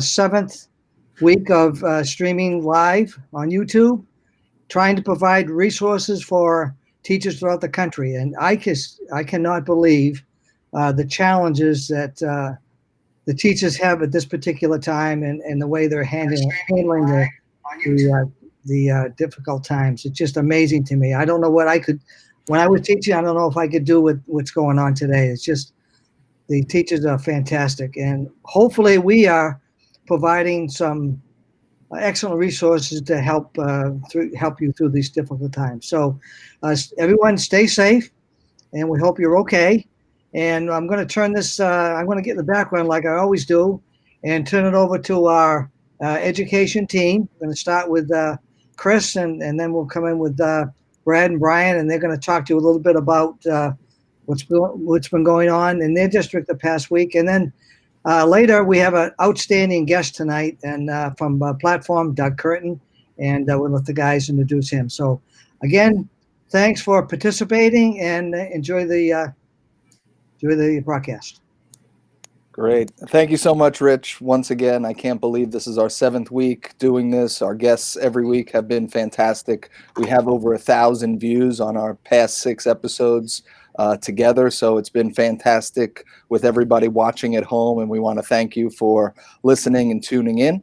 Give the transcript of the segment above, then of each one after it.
seventh week of streaming live on YouTube, trying to provide resources for teachers throughout the country. And I cannot believe the challenges that the teachers have at this particular time, and the way they're handling the difficult times. It's just amazing to me. I don't know what I could, when I was teaching, I don't know if I could do what's going on today. It's just, the teachers are fantastic, and hopefully we are providing some excellent resources to help you through these difficult times. So, everyone, stay safe, and we hope you're okay. And I'm going to turn this. I'm going to get in the background like I always do, and turn it over to our education team. I'm going to start with Chris, and then we'll come in with Brad and Brian, and they're going to talk to you a little bit about what's been going on in their district the past week. And then later we have an outstanding guest tonight, and from Platform, Doug Curtin, and we'll let the guys introduce him. So again, thanks for participating, and enjoy the broadcast. Great. Thank you so much, Rich. Once again, I can't believe this is our 7th week doing this. Our guests every week have been fantastic. We have over 1,000 views on our past 6 episodes together, so it's been fantastic with everybody watching at home, and we want to thank you for listening and tuning in.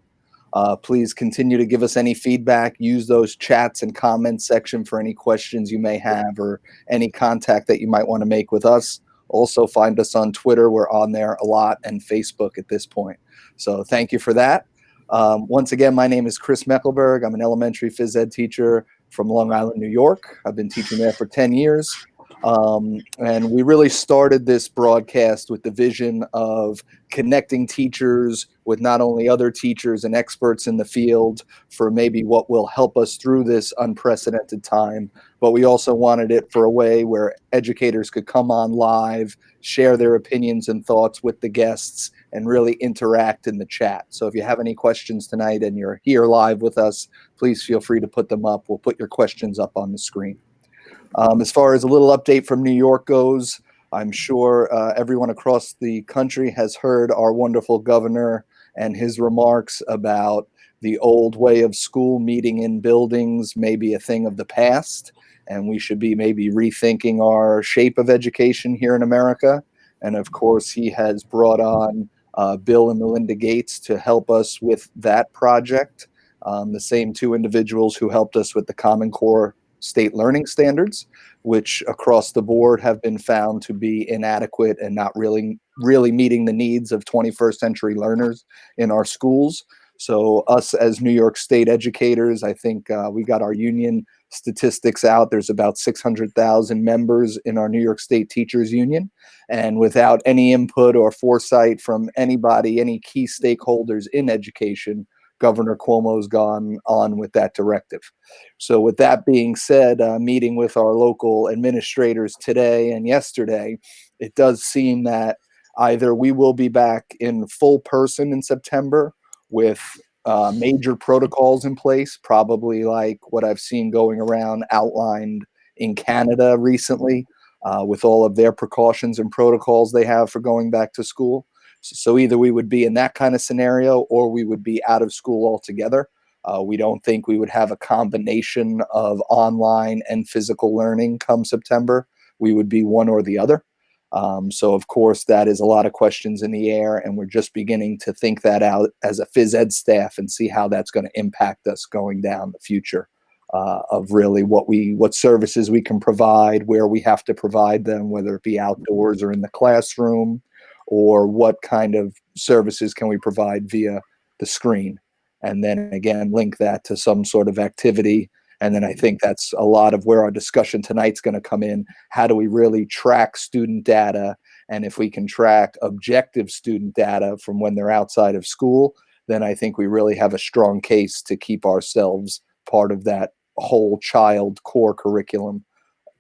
Please continue to give us any feedback. Use those chats and comments section for any questions you may have or any contact that you might want to make with us. Also find us on Twitter. We're on there a lot, and Facebook at this point. So thank you for that. Once again, my name is Chris Meckelberg. I'm an elementary phys ed teacher from Long Island, New York. I've been teaching there for 10 years. And we really started this broadcast with the vision of connecting teachers with not only other teachers and experts in the field for maybe what will help us through this unprecedented time, but we also wanted it for a way where educators could come on live, share their opinions and thoughts with the guests, and really interact in the chat. So if you have any questions tonight and you're here live with us, please feel free to put them up. We'll put your questions up on the screen. As far as a little update from New York goes, I'm sure everyone across the country has heard our wonderful governor and his remarks about the old way of school meeting in buildings may be a thing of the past, and we should be maybe rethinking our shape of education here in America. And of course, he has brought on Bill and Melinda Gates to help us with that project. The same 2 individuals who helped us with the Common Core state learning standards, which across the board have been found to be inadequate and not really meeting the needs of 21st century learners in our schools. So us as New York State educators, I think we got our union statistics out. There's about 600,000 members in our New York State Teachers Union. And without any input or foresight from anybody, any key stakeholders in education, Governor Cuomo's gone on with that directive. So with that being said, meeting with our local administrators today and yesterday, it does seem that either we will be back in full person in September with major protocols in place, probably like what I've seen going around outlined in Canada recently, with all of their precautions and protocols they have for going back to school. So either we would be in that kind of scenario or we would be out of school altogether. We don't think we would have a combination of online and physical learning come September. We would be one or the other. So of course, that is a lot of questions in the air, and we're just beginning to think that out as a phys ed staff and see how that's going to impact us going down the future of really what services we can provide, where we have to provide them, whether it be outdoors or in the classroom, or what kind of services can we provide via the screen, and then again link that to some sort of activity. And then I think that's a lot of where our discussion tonight's going to come in. How do we really track student data? And if we can track objective student data from when they're outside of school, then I think we really have a strong case to keep ourselves part of that whole child core curriculum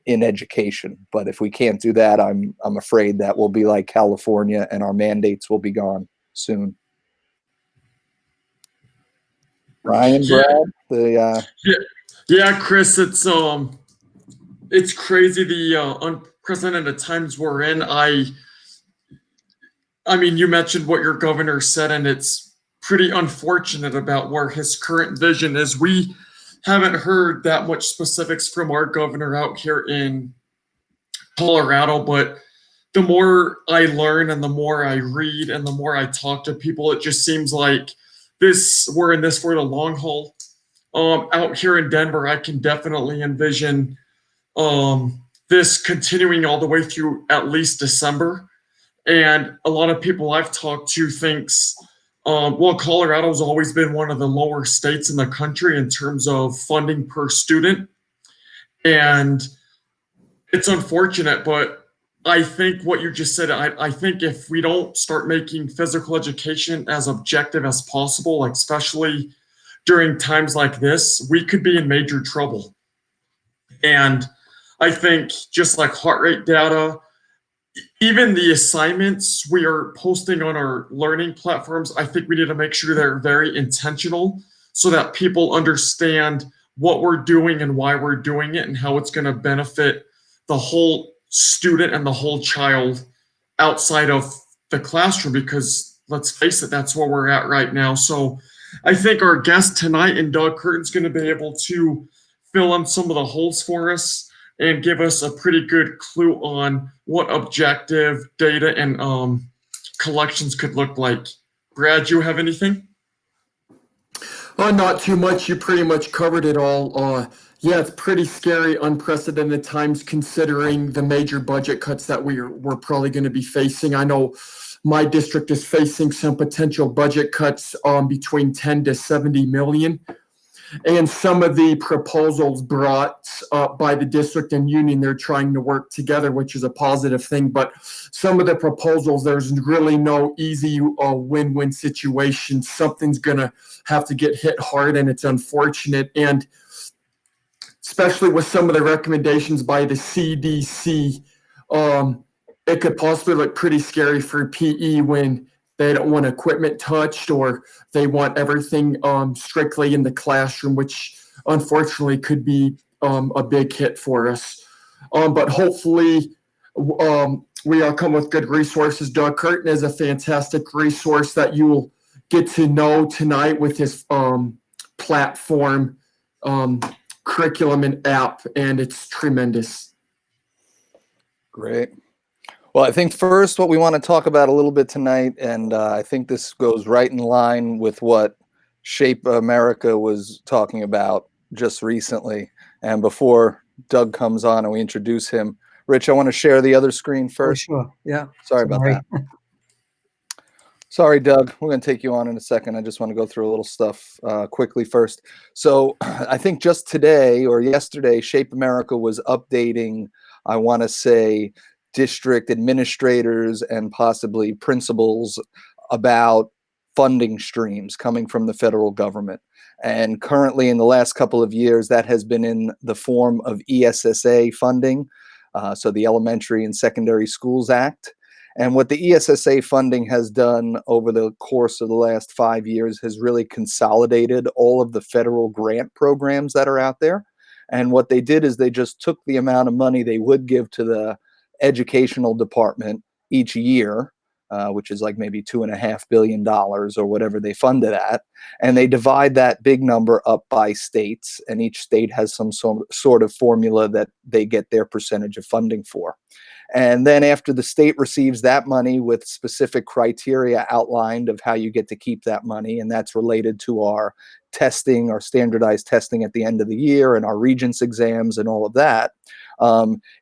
in education. But if we can't do that, I'm afraid that we'll be like California and our mandates will be gone soon. Ryan, Brad, yeah, Chris, it's crazy the unprecedented times we're in. I mean, you mentioned what your governor said, and it's pretty unfortunate about where his current vision is. We haven't heard that much specifics from our governor out here in Colorado, but the more I learn and the more I read and the more I talk to people, it just seems like we're in this for the long haul. Out here in Denver, I can definitely envision this continuing all the way through at least December. And a lot of people I've talked to thinks, well, Colorado's always been one of the lower states in the country in terms of funding per student. And it's unfortunate, but I think what you just said, I think if we don't start making physical education as objective as possible, like especially during times like this, we could be in major trouble. And I think just like heart rate data, even the assignments we are posting on our learning platforms, I think we need to make sure they're very intentional so that people understand what we're doing and why we're doing it and how it's going to benefit the whole student and the whole child outside of the classroom, because let's face it, that's where we're at right now. So I think our guest tonight and Doug Curtin's going to be able to fill in some of the holes for us and give us a pretty good clue on what objective data and collections could look like. Brad, you have anything? Not too much. You pretty much covered it all. Yeah, it's pretty scary, unprecedented times considering the major budget cuts that we're probably going to be facing. I know my district is facing some potential budget cuts between 10 to 70 million. And some of the proposals brought up by the district and union, they're trying to work together, which is a positive thing. But some of the proposals, there's really no easy win-win situation. Something's going to have to get hit hard, and it's unfortunate. And especially with some of the recommendations by the CDC, it could possibly look pretty scary for PE when they don't want equipment touched or they want everything strictly in the classroom, which unfortunately could be a big hit for us. But hopefully we all come with good resources. Doug Curtin is a fantastic resource that you will get to know tonight with his platform, curriculum and app, and it's tremendous. Great. Well, I think first what we want to talk about a little bit tonight, and I think this goes right in line with what Shape America was talking about just recently. And before Doug comes on and we introduce him, Rich, I want to share the other screen first. Oh, sure. Yeah. Sorry about that. Sorry, Doug. We're going to take you on in a second. I just want to go through a little stuff quickly first. So I think just today or yesterday, Shape America was updating, I want to say, district administrators and possibly principals about funding streams coming from the federal government. And currently in the last couple of years, that has been in the form of ESSA funding, so the Elementary and Secondary Schools Act. And what the ESSA funding has done over the course of the last 5 years has really consolidated all of the federal grant programs that are out there. And what they did is they just took the amount of money they would give to the educational department each year, which is like maybe $2.5 billion or whatever they funded at, and they divide that big number up by states, and each state has some sort of formula that they get their percentage of funding for. And then after the state receives that money with specific criteria outlined of how you get to keep that money, and that's related to our testing, our standardized testing at the end of the year and our regents exams and all of that,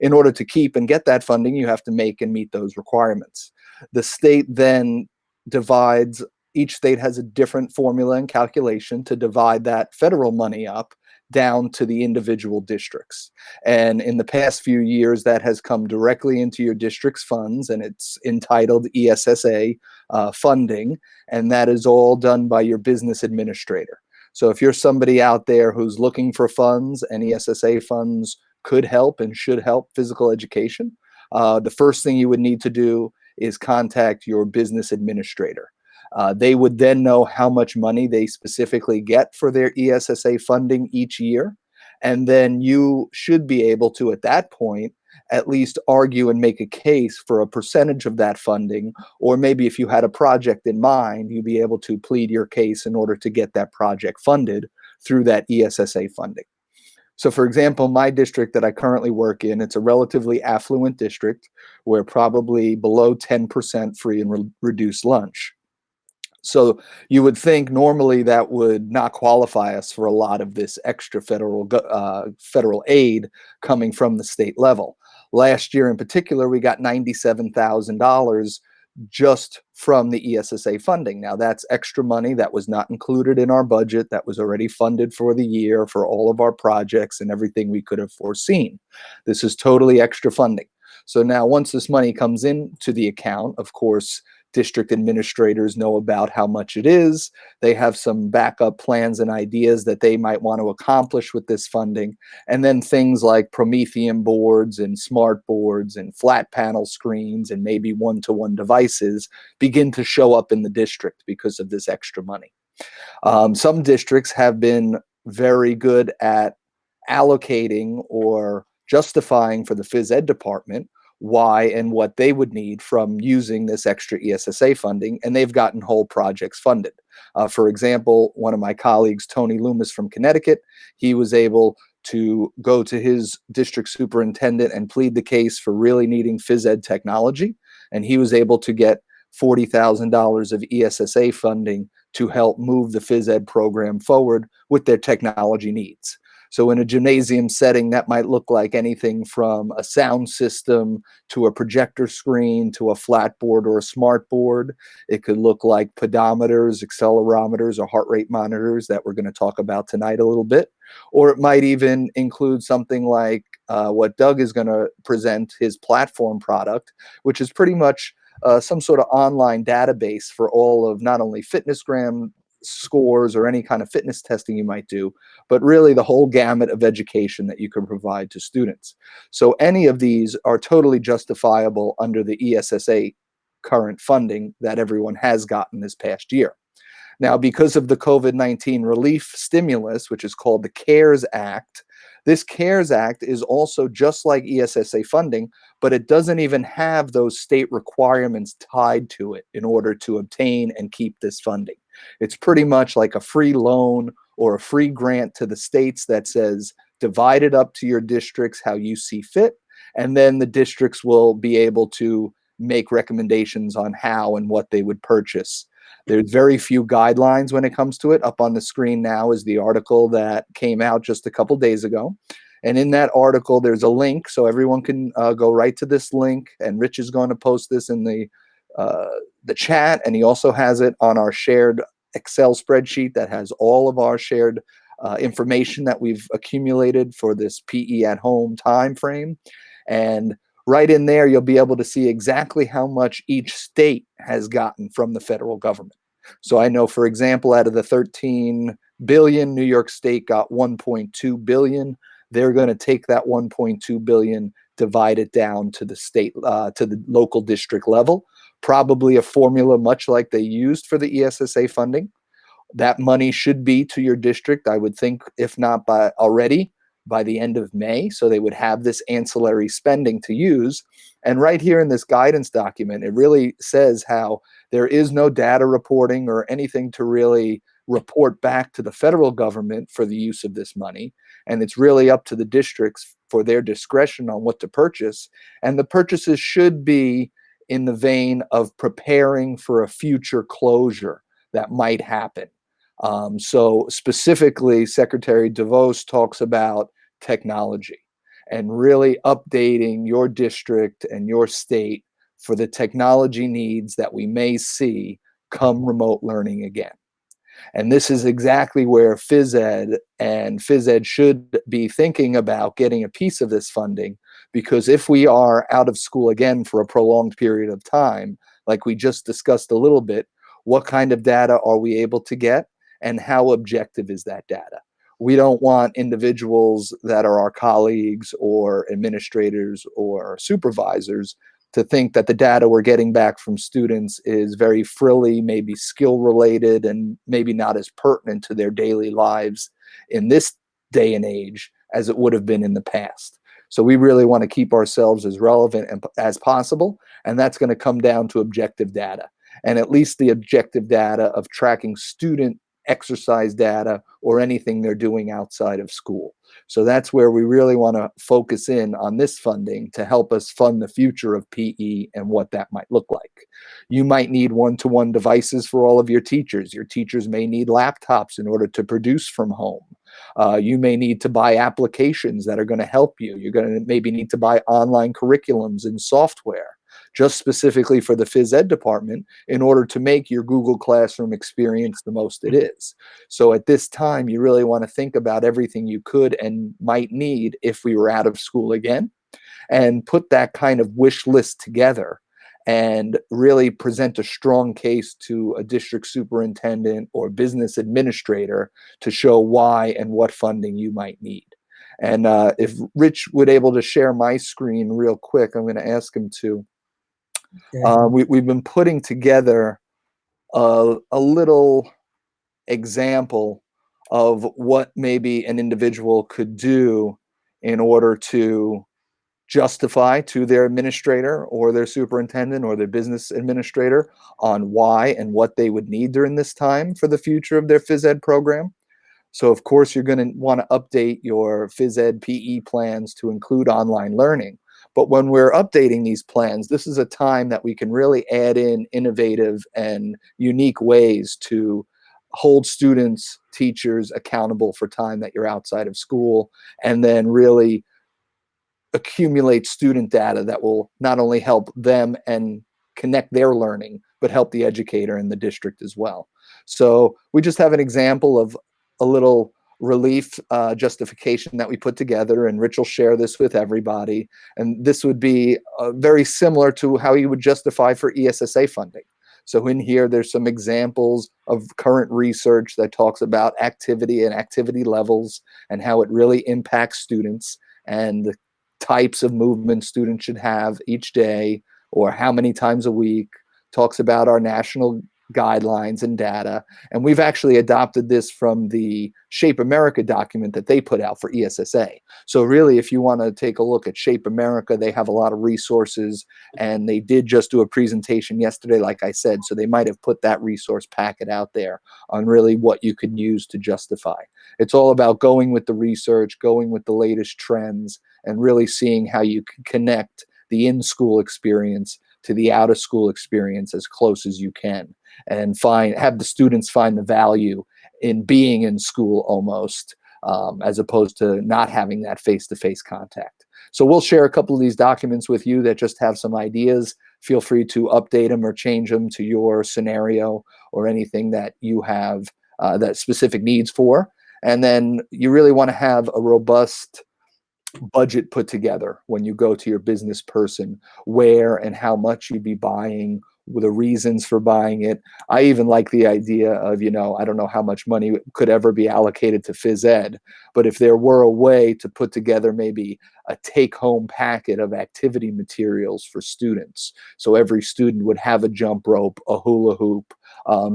in order to keep and get that funding, you have to make and meet those requirements. The state then divides, each state has a different formula and calculation to divide that federal money up down to the individual districts. And in the past few years, that has come directly into your district's funds, and it's entitled ESSA funding, and that is all done by your business administrator. So if you're somebody out there who's looking for funds, and ESSA funds could help and should help physical education, the first thing you would need to do is contact your business administrator. They would then know how much money they specifically get for their ESSA funding each year. And then you should be able to, at that point, at least argue and make a case for a percentage of that funding, or maybe if you had a project in mind, you'd be able to plead your case in order to get that project funded through that ESSA funding. So for example, my district that I currently work in, it's a relatively affluent district. We're probably below 10% free and reduced lunch. So you would think normally that would not qualify us for a lot of this extra federal aid coming from the state level. Last year in particular, we got $97,000 just from the ESSA funding. Now that's extra money that was not included in our budget, that was already funded for the year for all of our projects and everything we could have foreseen. This is totally extra funding. So now once this money comes into the account, of course, district administrators know about how much it is. They have some backup plans and ideas that they might want to accomplish with this funding. And then things like Promethean boards and smart boards and flat panel screens and maybe one-to-one devices begin to show up in the district because of this extra money. Some districts have been very good at allocating or justifying for the phys ed department why and what they would need from using this extra ESSA funding, and they've gotten whole projects funded. For example, one of my colleagues, Tony Loomis from Connecticut, he was able to go to his district superintendent and plead the case for really needing phys ed technology, and he was able to get $40,000 of ESSA funding to help move the phys ed program forward with their technology needs. So in a gymnasium setting, that might look like anything from a sound system to a projector screen to a flat board or a smart board. It could look like pedometers, accelerometers, or heart rate monitors that we're going to talk about tonight a little bit. Or it might even include something like what Doug is going to present, his platform product, which is pretty much some sort of online database for all of not only FitnessGram scores or any kind of fitness testing you might do, but really the whole gamut of education that you can provide to students. So any of these are totally justifiable under the ESSA current funding that everyone has gotten this past year. Now, because of the COVID-19 relief stimulus, which is called the CARES Act, this CARES Act is also just like ESSA funding, but it doesn't even have those state requirements tied to it in order to obtain and keep this funding. It's pretty much like a free loan or a free grant to the states that says, divide it up to your districts how you see fit, and then the districts will be able to make recommendations on how and what they would purchase. There's very few guidelines when it comes to it. Up on the screen now is the article that came out just a couple days ago. And in that article, there's a link, so everyone can go right to this link. And Rich is going to post this in the chat, and he also has it on our shared Excel spreadsheet that has all of our shared information that we've accumulated for this PE at home time frame. And right in there, you'll be able to see exactly how much each state has gotten from the federal government. So I know, for example, out of the 13 billion, New York State got 1.2 billion. They're going to take that 1.2 billion, divide it down to the state, to the local district level, probably a formula much like they used for the ESSA funding. That money should be to your district, I would think, if not by the end of May. So they would have this ancillary spending to use. And right here in this guidance document, it really says how there is no data reporting or anything to really report back to the federal government for the use of this money. And it's really up to the districts for their discretion on what to purchase. And the purchases should be in the vein of preparing for a future closure that might happen. So specifically, Secretary DeVos talks about technology and really updating your district and your state for the technology needs that we may see come remote learning again. And this is exactly where phys ed should be thinking about getting a piece of this funding, because if we are out of school again for a prolonged period of time, like we just discussed a little bit, what kind of data are we able to get and how objective is that data? We don't want individuals that are our colleagues or administrators or supervisors to think that the data we're getting back from students is very frilly, maybe skill related, and maybe not as pertinent to their daily lives in this day and age as it would have been in the past. So we really want to keep ourselves as relevant as possible, and that's going to come down to objective data, and at least the objective data of tracking student exercise data or anything they're doing outside of school. So that's where we really want to focus in on this funding to help us fund the future of PE and what that might look like. You might need one-to-one devices for all of your teachers. Your teachers may need laptops in order to produce from home. You may need to buy applications that are going to help you. You're going to maybe need to buy online curriculums and software, just specifically for the phys ed department, in order to make your Google Classroom experience the most it is. So at this time, you really want to think about everything you could and might need if we were out of school again, and put that kind of wish list together and really present a strong case to a district superintendent or business administrator to show why and what funding you might need. And if Rich would able to share my screen real quick, I'm going to ask him to. We've been putting together a little example of what maybe an individual could do in order to justify to their administrator or their superintendent or their business administrator on why and what they would need during this time for the future of their phys ed program. So of course, you're going to want to update your phys ed PE plans to include online learning. But when we're updating these plans, this is a time that we can really add in innovative and unique ways to hold students, teachers accountable for time that you're outside of school, and then really accumulate student data that will not only help them and connect their learning, but help the educator and the district as well. So we just have an example of a little relief justification that we put together, and Rich will share this with everybody. And this would be very similar to how you would justify for ESSA funding. So in here, there's some examples of current research that talks about activity and activity levels and how it really impacts students and the types of movement students should have each day or how many times a week, talks about our national guidelines and data. And we've actually adopted this from the Shape America document that they put out for ESSA. So really, if you want to take a look at Shape America, they have a lot of resources, and they did just do a presentation yesterday, like I said, so they might have put that resource packet out there on really what you could use to justify. It's all about going with the research, going with the latest trends, and really seeing how you can connect the in-school experience to the out-of-school experience as close as you can, and have the students find the value in being in school almost, as opposed to not having that face-to-face contact. So we'll share a couple of these documents with you that just have some ideas. Feel free to update them or change them to your scenario or anything that you have that specific needs for. And then you really want to have a robust budget put together when you go to your business person, where and how much you'd be buying, the reasons for buying it. I even like the idea of, I don't know how much money could ever be allocated to phys ed, but if there were a way to put together maybe a take-home packet of activity materials for students. So every student would have a jump rope, a hula hoop,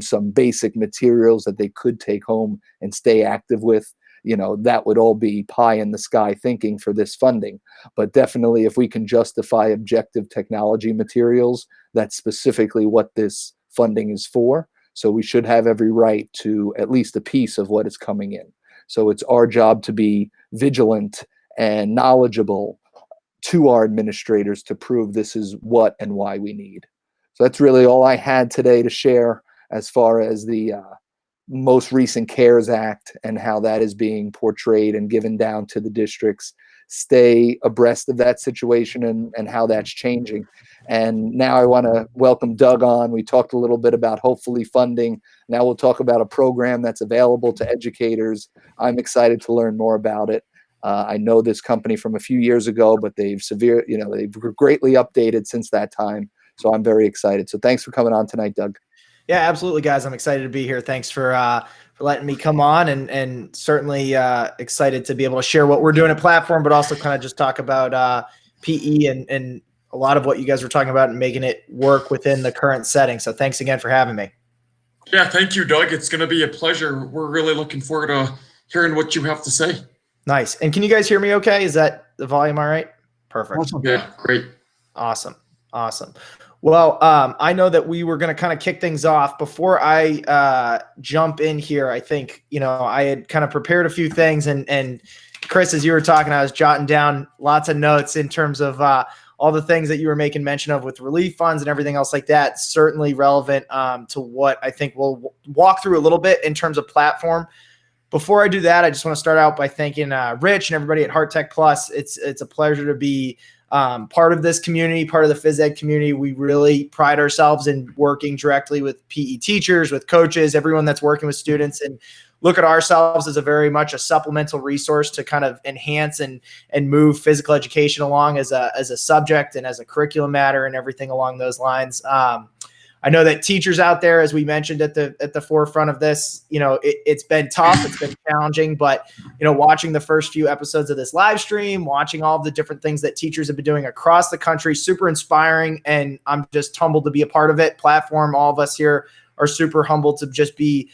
some basic materials that they could take home and stay active with. That would all be pie in the sky thinking for this funding. But definitely, if we can justify objective technology materials, that's specifically what this funding is for. So we should have every right to at least a piece of what is coming in. So it's our job to be vigilant and knowledgeable to our administrators to prove this is what and why we need. So that's really all I had today to share as far as the most recent CARES Act and how that is being portrayed and given down to the districts. Stay abreast of that situation and how that's changing. And now I want to welcome Doug on. We talked a little bit about hopefully funding. Now we'll talk about a program that's available to educators. I'm excited to learn more about it. I know this company from a few years ago, but they've greatly updated since that time. So I'm very excited. So thanks for coming on tonight, Doug. Yeah, absolutely, guys. I'm excited to be here. Thanks for letting me come on, and certainly excited to be able to share what we're doing at Platform, but also kind of just talk about PE and a lot of what you guys were talking about and making it work within the current setting. So thanks again for having me. Yeah, thank you, Doug. It's going to be a pleasure. We're really looking forward to hearing what you have to say. Nice. And can you guys hear me okay? Is that the volume all right? Perfect. Awesome. Yeah, great. Awesome. Well, I know that we were going to kind of kick things off. Before I jump in here, I think, I had kind of prepared a few things, and Chris, as you were talking, I was jotting down lots of notes in terms of all the things that you were making mention of with relief funds and everything else like that. Certainly relevant to what I think we'll walk through a little bit in terms of platform. Before I do that, I just want to start out by thanking Rich and everybody at Heart Tech Plus. It's a pleasure to be part of this community, part of the phys ed community. We really pride ourselves in working directly with PE teachers, with coaches, everyone that's working with students, and look at ourselves as a very much a supplemental resource to kind of enhance and move physical education along as a subject and as a curriculum matter and everything along those lines. I know that teachers out there, as we mentioned at the forefront of this, it's been tough, it's been challenging, but watching the first few episodes of this live stream, watching all of the different things that teachers have been doing across the country, super inspiring, and I'm just humbled to be a part of it. Platform, all of us here are super humbled to just be,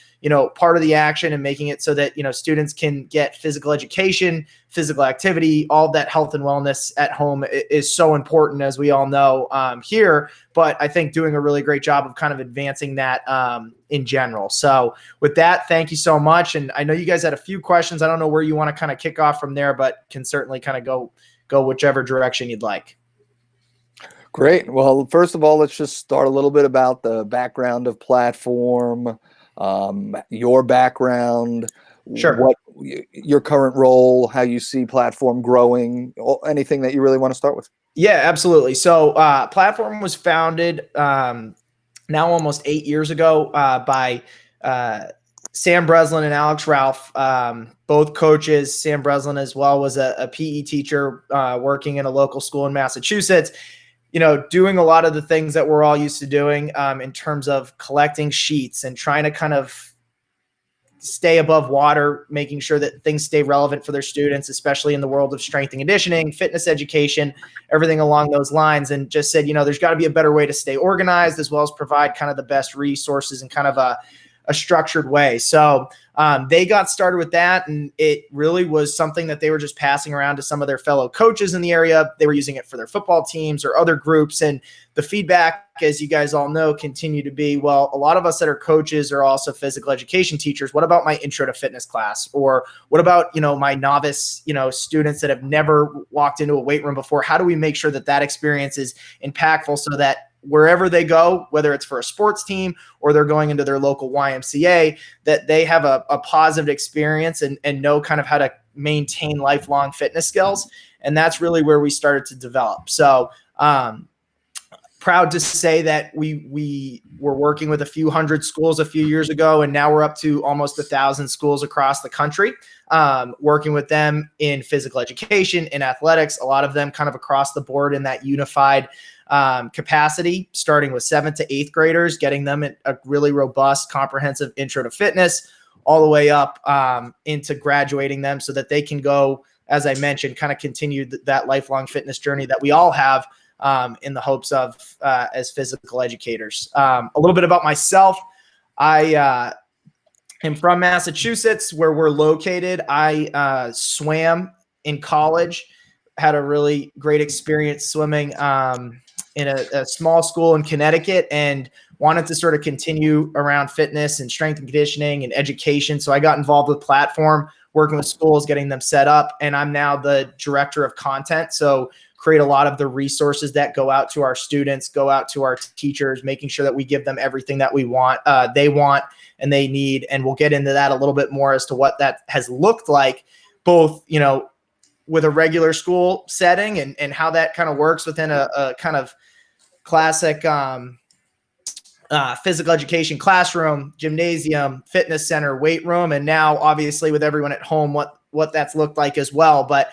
part of the action and making it so that, students can get physical education, physical activity, all that health and wellness at home is so important, as we all know here. But I think doing a really great job of kind of advancing that in general. So with that, thank you so much. And I know you guys had a few questions. I don't know where you want to kind of kick off from there, but can certainly kind of go whichever direction you'd like. Great. Well, first of all, let's just start a little bit about the background of platform, your background, Sure. what your current role, how you see platform growing, anything that you really want to start with. Yeah, absolutely. So platform was founded now almost 8 years ago by Sam Breslin and Alex Ralph, both coaches. Sam Breslin as well was a PE teacher working in a local school in Massachusetts. Doing a lot of the things that we're all used to doing in terms of collecting sheets and trying to kind of stay above water, making sure that things stay relevant for their students, especially in the world of strength and conditioning, fitness education, everything along those lines. And just said, there's got to be a better way to stay organized, as well as provide kind of the best resources in kind of a structured way. So they got started with that, and it really was something that they were just passing around to some of their fellow coaches in the area. They were using it for their football teams or other groups. And the feedback, as you guys all know, continued to be, well, a lot of us that are coaches are also physical education teachers. What about my intro to fitness class? Or what about, my novice, students that have never walked into a weight room before? How do we make sure that that experience is impactful so that wherever they go, whether it's for a sports team or they're going into their local YMCA, that they have a positive experience and know kind of how to maintain lifelong fitness skills. And that's really where we started to develop. So proud to say that we were working with a few hundred schools a few years ago, and now we're up to almost 1,000 schools across the country, working with them in physical education, in athletics, a lot of them kind of across the board in that unified capacity, starting with 7th to 8th graders, getting them a really robust, comprehensive intro to fitness, all the way up into graduating them so that they can go, as I mentioned, kind of continue that lifelong fitness journey that we all have in the hopes of as physical educators. A little bit about myself. I am from Massachusetts, where we're located. I swam in college, had a really great experience swimming in a small school in Connecticut, and wanted to sort of continue around fitness and strength and conditioning and education. So I got involved with platform, working with schools, getting them set up. And I'm now the director of content. So create a lot of the resources that go out to our students, go out to our teachers, making sure that we give them everything that they want and they need. And we'll get into that a little bit more as to what that has looked like, both, with a regular school setting and how that kind of works within a kind of classic physical education classroom, gymnasium, fitness center, weight room, and now obviously with everyone at home, what that's looked like as well. But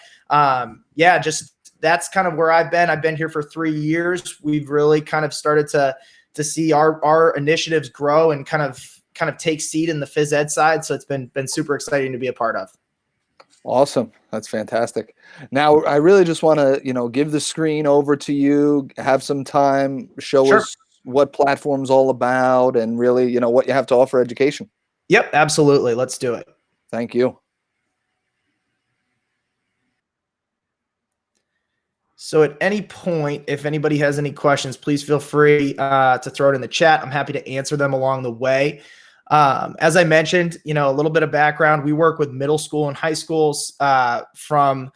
just that's kind of where I've been. I've been here for 3 years. We've really kind of started to see our initiatives grow and kind of take seat in the phys ed side. So it's been super exciting to be a part of. Awesome. That's fantastic. Now, I really just want to, give the screen over to you, have some time, show us what platform's all about, and really, what you have to offer education. Yep, absolutely. Let's do it. Thank you. So at any point, if anybody has any questions, please feel free to throw it in the chat. I'm happy to answer them along the way. As I mentioned, a little bit of background. We work with middle school and high schools from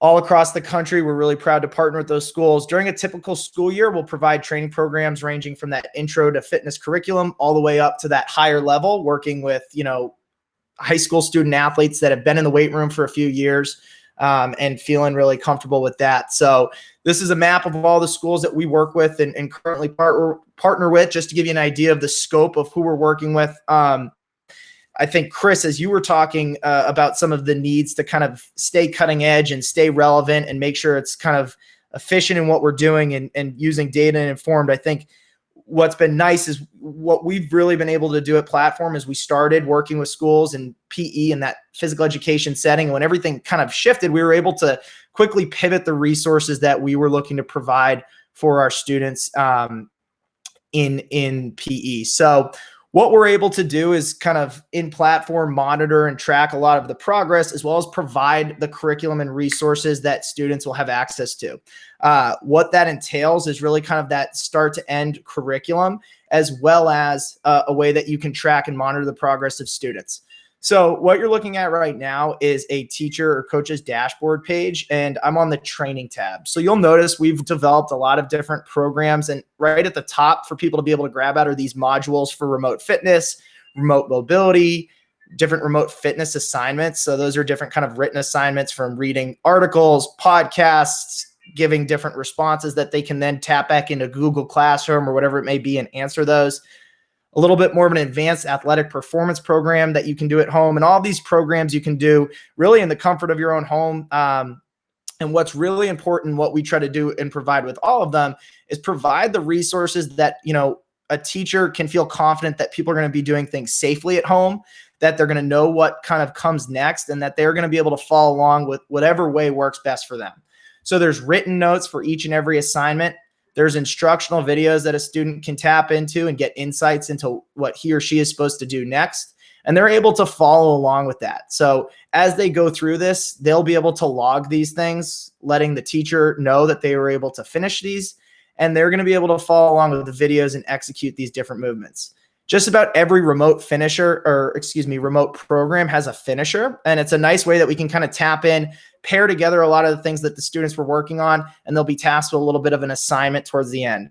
all across the country. We're really proud to partner with those schools. During a typical school year, we'll provide training programs ranging from that intro to fitness curriculum all the way up to that higher level, working with, high school student athletes that have been in the weight room for a few years and feeling really comfortable with that. So this is a map of all the schools that we work with and currently partner with, just to give you an idea of the scope of who we're working with. I think, Chris, as you were talking about some of the needs to kind of stay cutting edge and stay relevant and make sure it's kind of efficient in what we're doing and using data and informed, I think what's been nice is what we've really been able to do at Platform is we started working with schools and PE in that physical education setting. When everything kind of shifted, we were able to quickly pivot the resources that we were looking to provide for our students in PE. So what we're able to do is kind of in Platform monitor and track a lot of the progress, as well as provide the curriculum and resources that students will have access to. What that entails is really kind of that start to end curriculum, as well as a way that you can track and monitor the progress of students. So what you're looking at right now is a teacher or coach's dashboard page, and I'm on the training tab. So you'll notice we've developed a lot of different programs, and right at the top for people to be able to grab out are these modules for remote fitness, remote mobility, different remote fitness assignments. So those are different kind of written assignments from reading articles, podcasts, giving different responses that they can then tap back into Google Classroom or whatever it may be and answer those. A little bit more of an advanced athletic performance program that you can do at home. And all these programs you can do really in the comfort of your own home. And what's really important, what we try to do and provide with all of them is provide the resources that, a teacher can feel confident that people are going to be doing things safely at home, that they're going to know what kind of comes next, and that they're going to be able to follow along with whatever way works best for them. So there's written notes for each and every assignment. There's instructional videos that a student can tap into and get insights into what he or she is supposed to do next. And they're able to follow along with that. So as they go through this, they'll be able to log these things, letting the teacher know that they were able to finish these. And they're going to be able to follow along with the videos and execute these different movements. Just about every remote program has a finisher. And it's a nice way that we can kind of tap in, pair together a lot of the things that the students were working on, and they'll be tasked with a little bit of an assignment towards the end.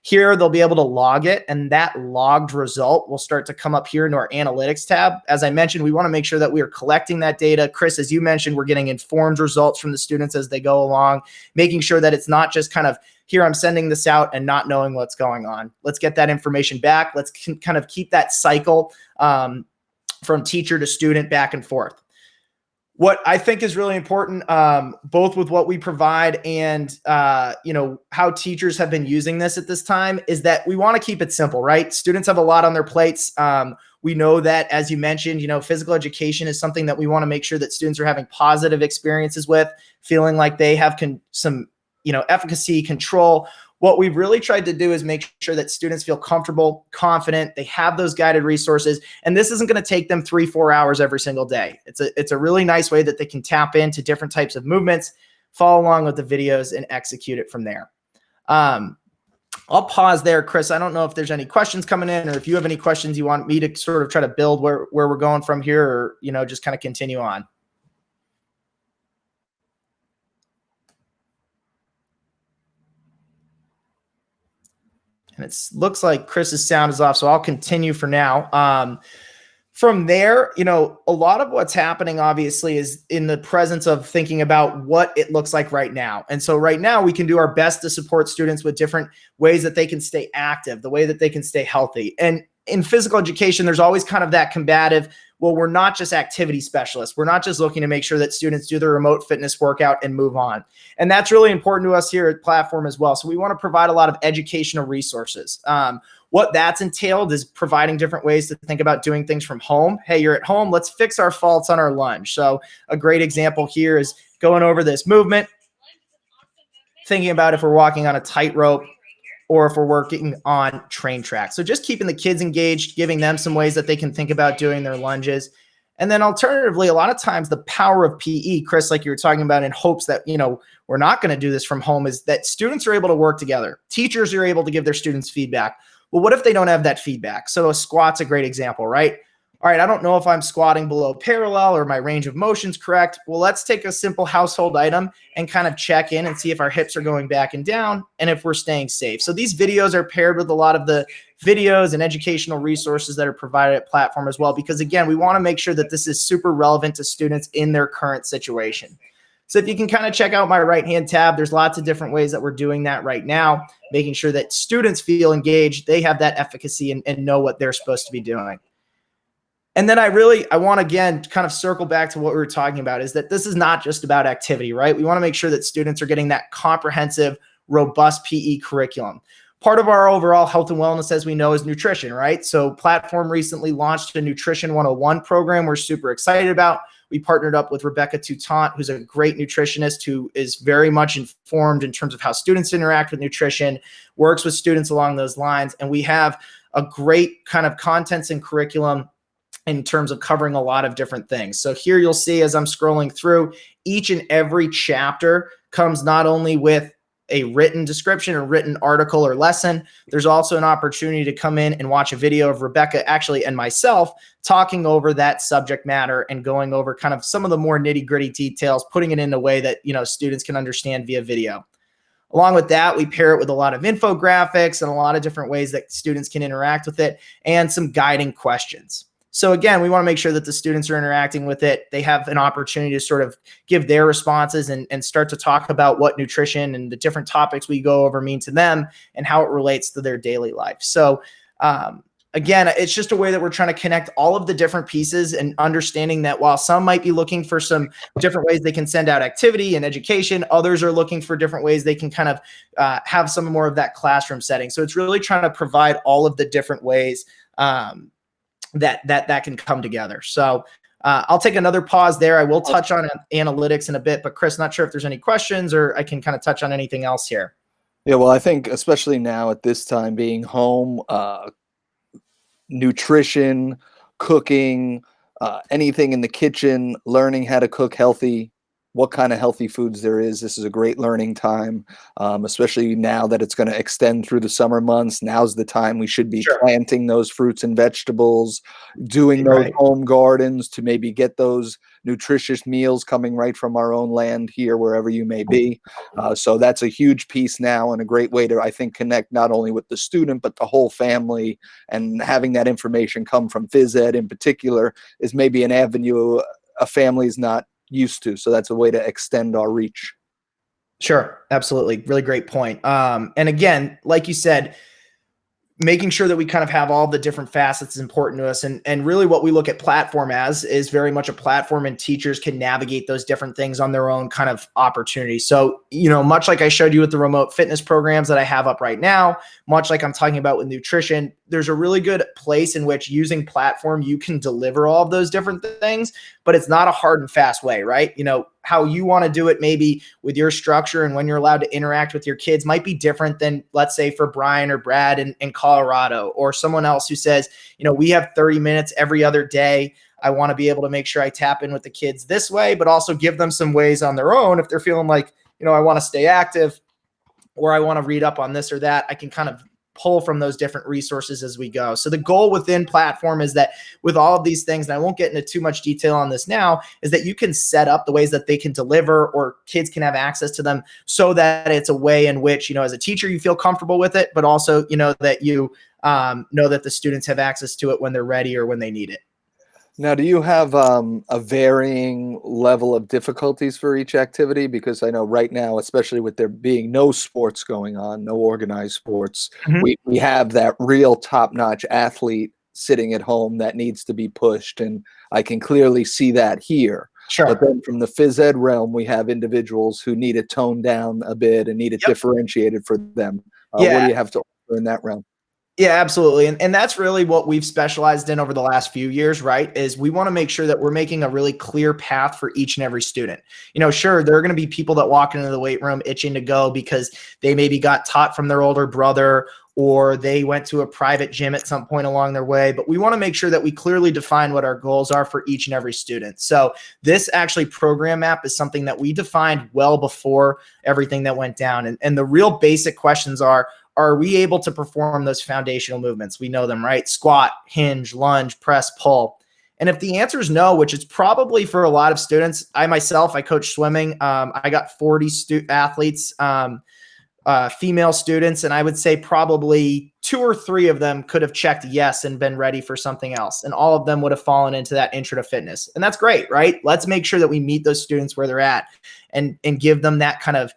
Here, they'll be able to log it, and that logged result will start to come up here into our analytics tab. As I mentioned, we want to make sure that we are collecting that data. Chris, as you mentioned, we're getting informed results from the students as they go along, making sure that it's not just kind of, here, I'm sending this out and not knowing what's going on. Let's get that information back. Let's kind of keep that cycle from teacher to student back and forth. What I think is really important, both with what we provide and, how teachers have been using this at this time, is that we want to keep it simple, right? Students have a lot on their plates. We know that, as you mentioned, physical education is something that we want to make sure that students are having positive experiences with, feeling like they have some efficacy, control. What we've really tried to do is make sure that students feel comfortable, confident, they have those guided resources, and this isn't going to take them 3-4 hours every single day. It's a really nice way that they can tap into different types of movements, follow along with the videos, and execute it from there. I'll pause there, Chris. I don't know if there's any questions coming in, or if you have any questions you want me to sort of try to build where we're going from here, or just kind of continue on. And it looks like Chris's sound is off, so I'll continue for now. From there, a lot of what's happening, obviously, is in the presence of thinking about what it looks like right now. And so right now, we can do our best to support students with different ways that they can stay active, the way that they can stay healthy. And in physical education, there's always kind of that combative, well, we're not just activity specialists. We're not just looking to make sure that students do their remote fitness workout and move on. And that's really important to us here at Platform as well. So we want to provide a lot of educational resources. What that's entailed is providing different ways to think about doing things from home. Hey, you're at home, let's fix our faults on our lunge. So a great example here is going over this movement, thinking about if we're walking on a tightrope or if we're working on train tracks. So just keeping the kids engaged, giving them some ways that they can think about doing their lunges. And then alternatively, a lot of times the power of PE, Chris, like you were talking about, in hopes that, we're not going to do this from home, is that students are able to work together. Teachers are able to give their students feedback. Well, what if they don't have that feedback? So a squat's a great example, right? All right, I don't know if I'm squatting below parallel or my range of motion's correct. Well, let's take a simple household item and kind of check in and see if our hips are going back and down and if we're staying safe. So these videos are paired with a lot of the videos and educational resources that are provided at Platform as well, because again, we want to make sure that this is super relevant to students in their current situation. So if you can kind of check out my right-hand tab, there's lots of different ways that we're doing that right now, making sure that students feel engaged, they have that efficacy and know what they're supposed to be doing. And then I want to, again, kind of circle back to what we were talking about, is that this is not just about activity, right? We want to make sure that students are getting that comprehensive, robust PE curriculum. Part of our overall health and wellness, as we know, is nutrition, right? So Platform recently launched a Nutrition 101 program we're super excited about. We partnered up with Rebecca Toutant, who's a great nutritionist who is very much informed in terms of how students interact with nutrition, works with students along those lines. And we have a great kind of contents and curriculum in terms of covering a lot of different things. So here you'll see, as I'm scrolling through, each and every chapter comes not only with a written description or written article or lesson, there's also an opportunity to come in and watch a video of Rebecca actually and myself talking over that subject matter and going over kind of some of the more nitty-gritty details, putting it in a way that students can understand via video. Along with that, we pair it with a lot of infographics and a lot of different ways that students can interact with it and some guiding questions. So again, we want to make sure that the students are interacting with it. They have an opportunity to sort of give their responses and start to talk about what nutrition and the different topics we go over mean to them and how it relates to their daily life. So again, it's just a way that we're trying to connect all of the different pieces and understanding that while some might be looking for some different ways they can send out activity and education, others are looking for different ways they can kind of have some more of that classroom setting. So it's really trying to provide all of the different ways that can come together. So I'll take another pause there. I will touch on analytics in a bit, but Chris, not sure if there's any questions or I can kind of touch on anything else here. Yeah, well, I think especially now at this time, being home, nutrition, cooking, anything in the kitchen, learning how to cook healthy, what kind of healthy foods there is. This is a great learning time, especially now that it's going to extend through the summer months. Now's the time we should be planting those fruits and vegetables, doing those home gardens to maybe get those nutritious meals coming right from our own land here, wherever you may be. So that's a huge piece now and a great way to, I think, connect not only with the student, but the whole family. And having that information come from phys ed in particular is maybe an avenue a family is not used to. So that's a way to extend our reach. Sure. Absolutely. Really great point. And again, like you said, making sure that we kind of have all the different facets is important to us. And really what we look at Platform as is very much a platform, and teachers can navigate those different things on their own kind of opportunity. So, much like I showed you with the remote fitness programs that I have up right now, much like I'm talking about with nutrition, there's a really good place in which using Platform, you can deliver all of those different things, but it's not a hard and fast way, right? How you want to do it maybe with your structure and when you're allowed to interact with your kids might be different than, let's say, for Brian or Brad in Colorado, or someone else who says, we have 30 minutes every other day. I want to be able to make sure I tap in with the kids this way, but also give them some ways on their own. If they're feeling like, I want to stay active or I want to read up on this or that, I can kind of pull from those different resources as we go. So the goal within Platform is that with all of these things, and I won't get into too much detail on this now, is that you can set up the ways that they can deliver or kids can have access to them so that it's a way in which, as a teacher, you feel comfortable with it, but also, that you know that the students have access to it when they're ready or when they need it. Now, do you have a varying level of difficulties for each activity? Because I know right now, especially with there being no sports going on, no organized sports, we have that real top-notch athlete sitting at home that needs to be pushed. And I can clearly see that here. Sure. But then from the phys ed realm, we have individuals who need it toned down a bit and need it differentiated for them. What do you have to offer in that realm? Yeah, absolutely. And that's really what we've specialized in over the last few years, right? Is we want to make sure that we're making a really clear path for each and every student. Sure, there are going to be people that walk into the weight room itching to go because they maybe got taught from their older brother or they went to a private gym at some point along their way. But we want to make sure that we clearly define what our goals are for each and every student. So this actually program map is something that we defined well before everything that went down. And the real basic questions are we able to perform those foundational movements? We know them, right? Squat, hinge, lunge, press, pull. And if the answer is no, which is probably for a lot of students, I coach swimming. I got 40 athletes, female students, and I would say probably 2 or 3 of them could have checked yes and been ready for something else. And all of them would have fallen into that intro to fitness. And that's great, right? Let's make sure that we meet those students where they're at and give them that kind of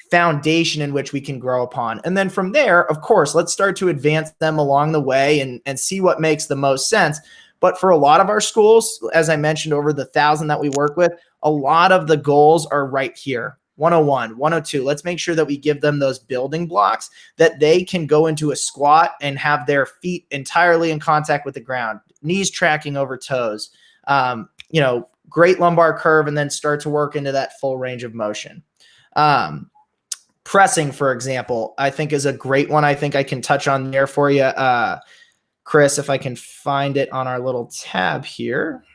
foundation in which we can grow upon. And then from there, of course, let's start to advance them along the way and see what makes the most sense. But for a lot of our schools, as I mentioned, over the 1,000 that we work with, a lot of the goals are right here. 101, 102. Let's make sure that we give them those building blocks that they can go into a squat and have their feet entirely in contact with the ground, knees tracking over toes, great lumbar curve, and then start to work into that full range of motion. Pressing, for example, I think is a great one. I think I can touch on there for you. Chris, if I can find it on our little tab here.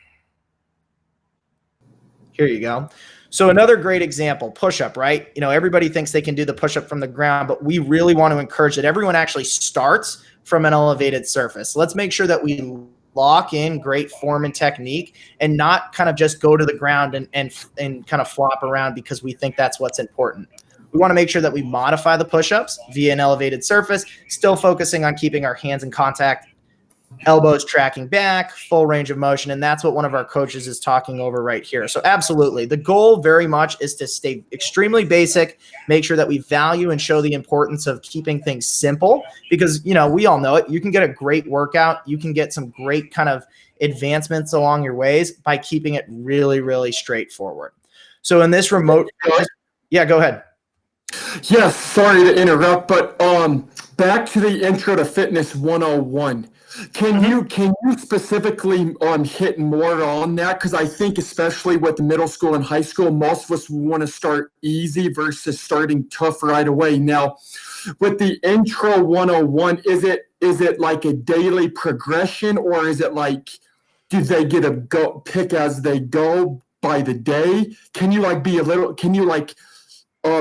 Here you go. So another great example, push-up, right? Everybody thinks they can do the push-up from the ground, but we really want to encourage that everyone actually starts from an elevated surface. Let's make sure that we lock in great form and technique and not kind of just go to the ground and kind of flop around because we think that's what's important. We want to make sure that we modify the push-ups via an elevated surface, still focusing on keeping our hands in contact, elbows tracking back, full range of motion. And that's what one of our coaches is talking over right here. So absolutely. The goal very much is to stay extremely basic, make sure that we value and show the importance of keeping things simple because, we all know it. You can get a great workout. You can get some great kind of advancements along your ways by keeping it really, really straightforward. So in this remote, yeah, go ahead. Yes, sorry to interrupt, but back to the Intro to Fitness 101. Can you specifically hit more on that? Because I think especially with middle school and high school, most of us want to start easy versus starting tough right away. Now, with the Intro 101, is it like a daily progression, or is it like do they get a pick as they go by the day? Can you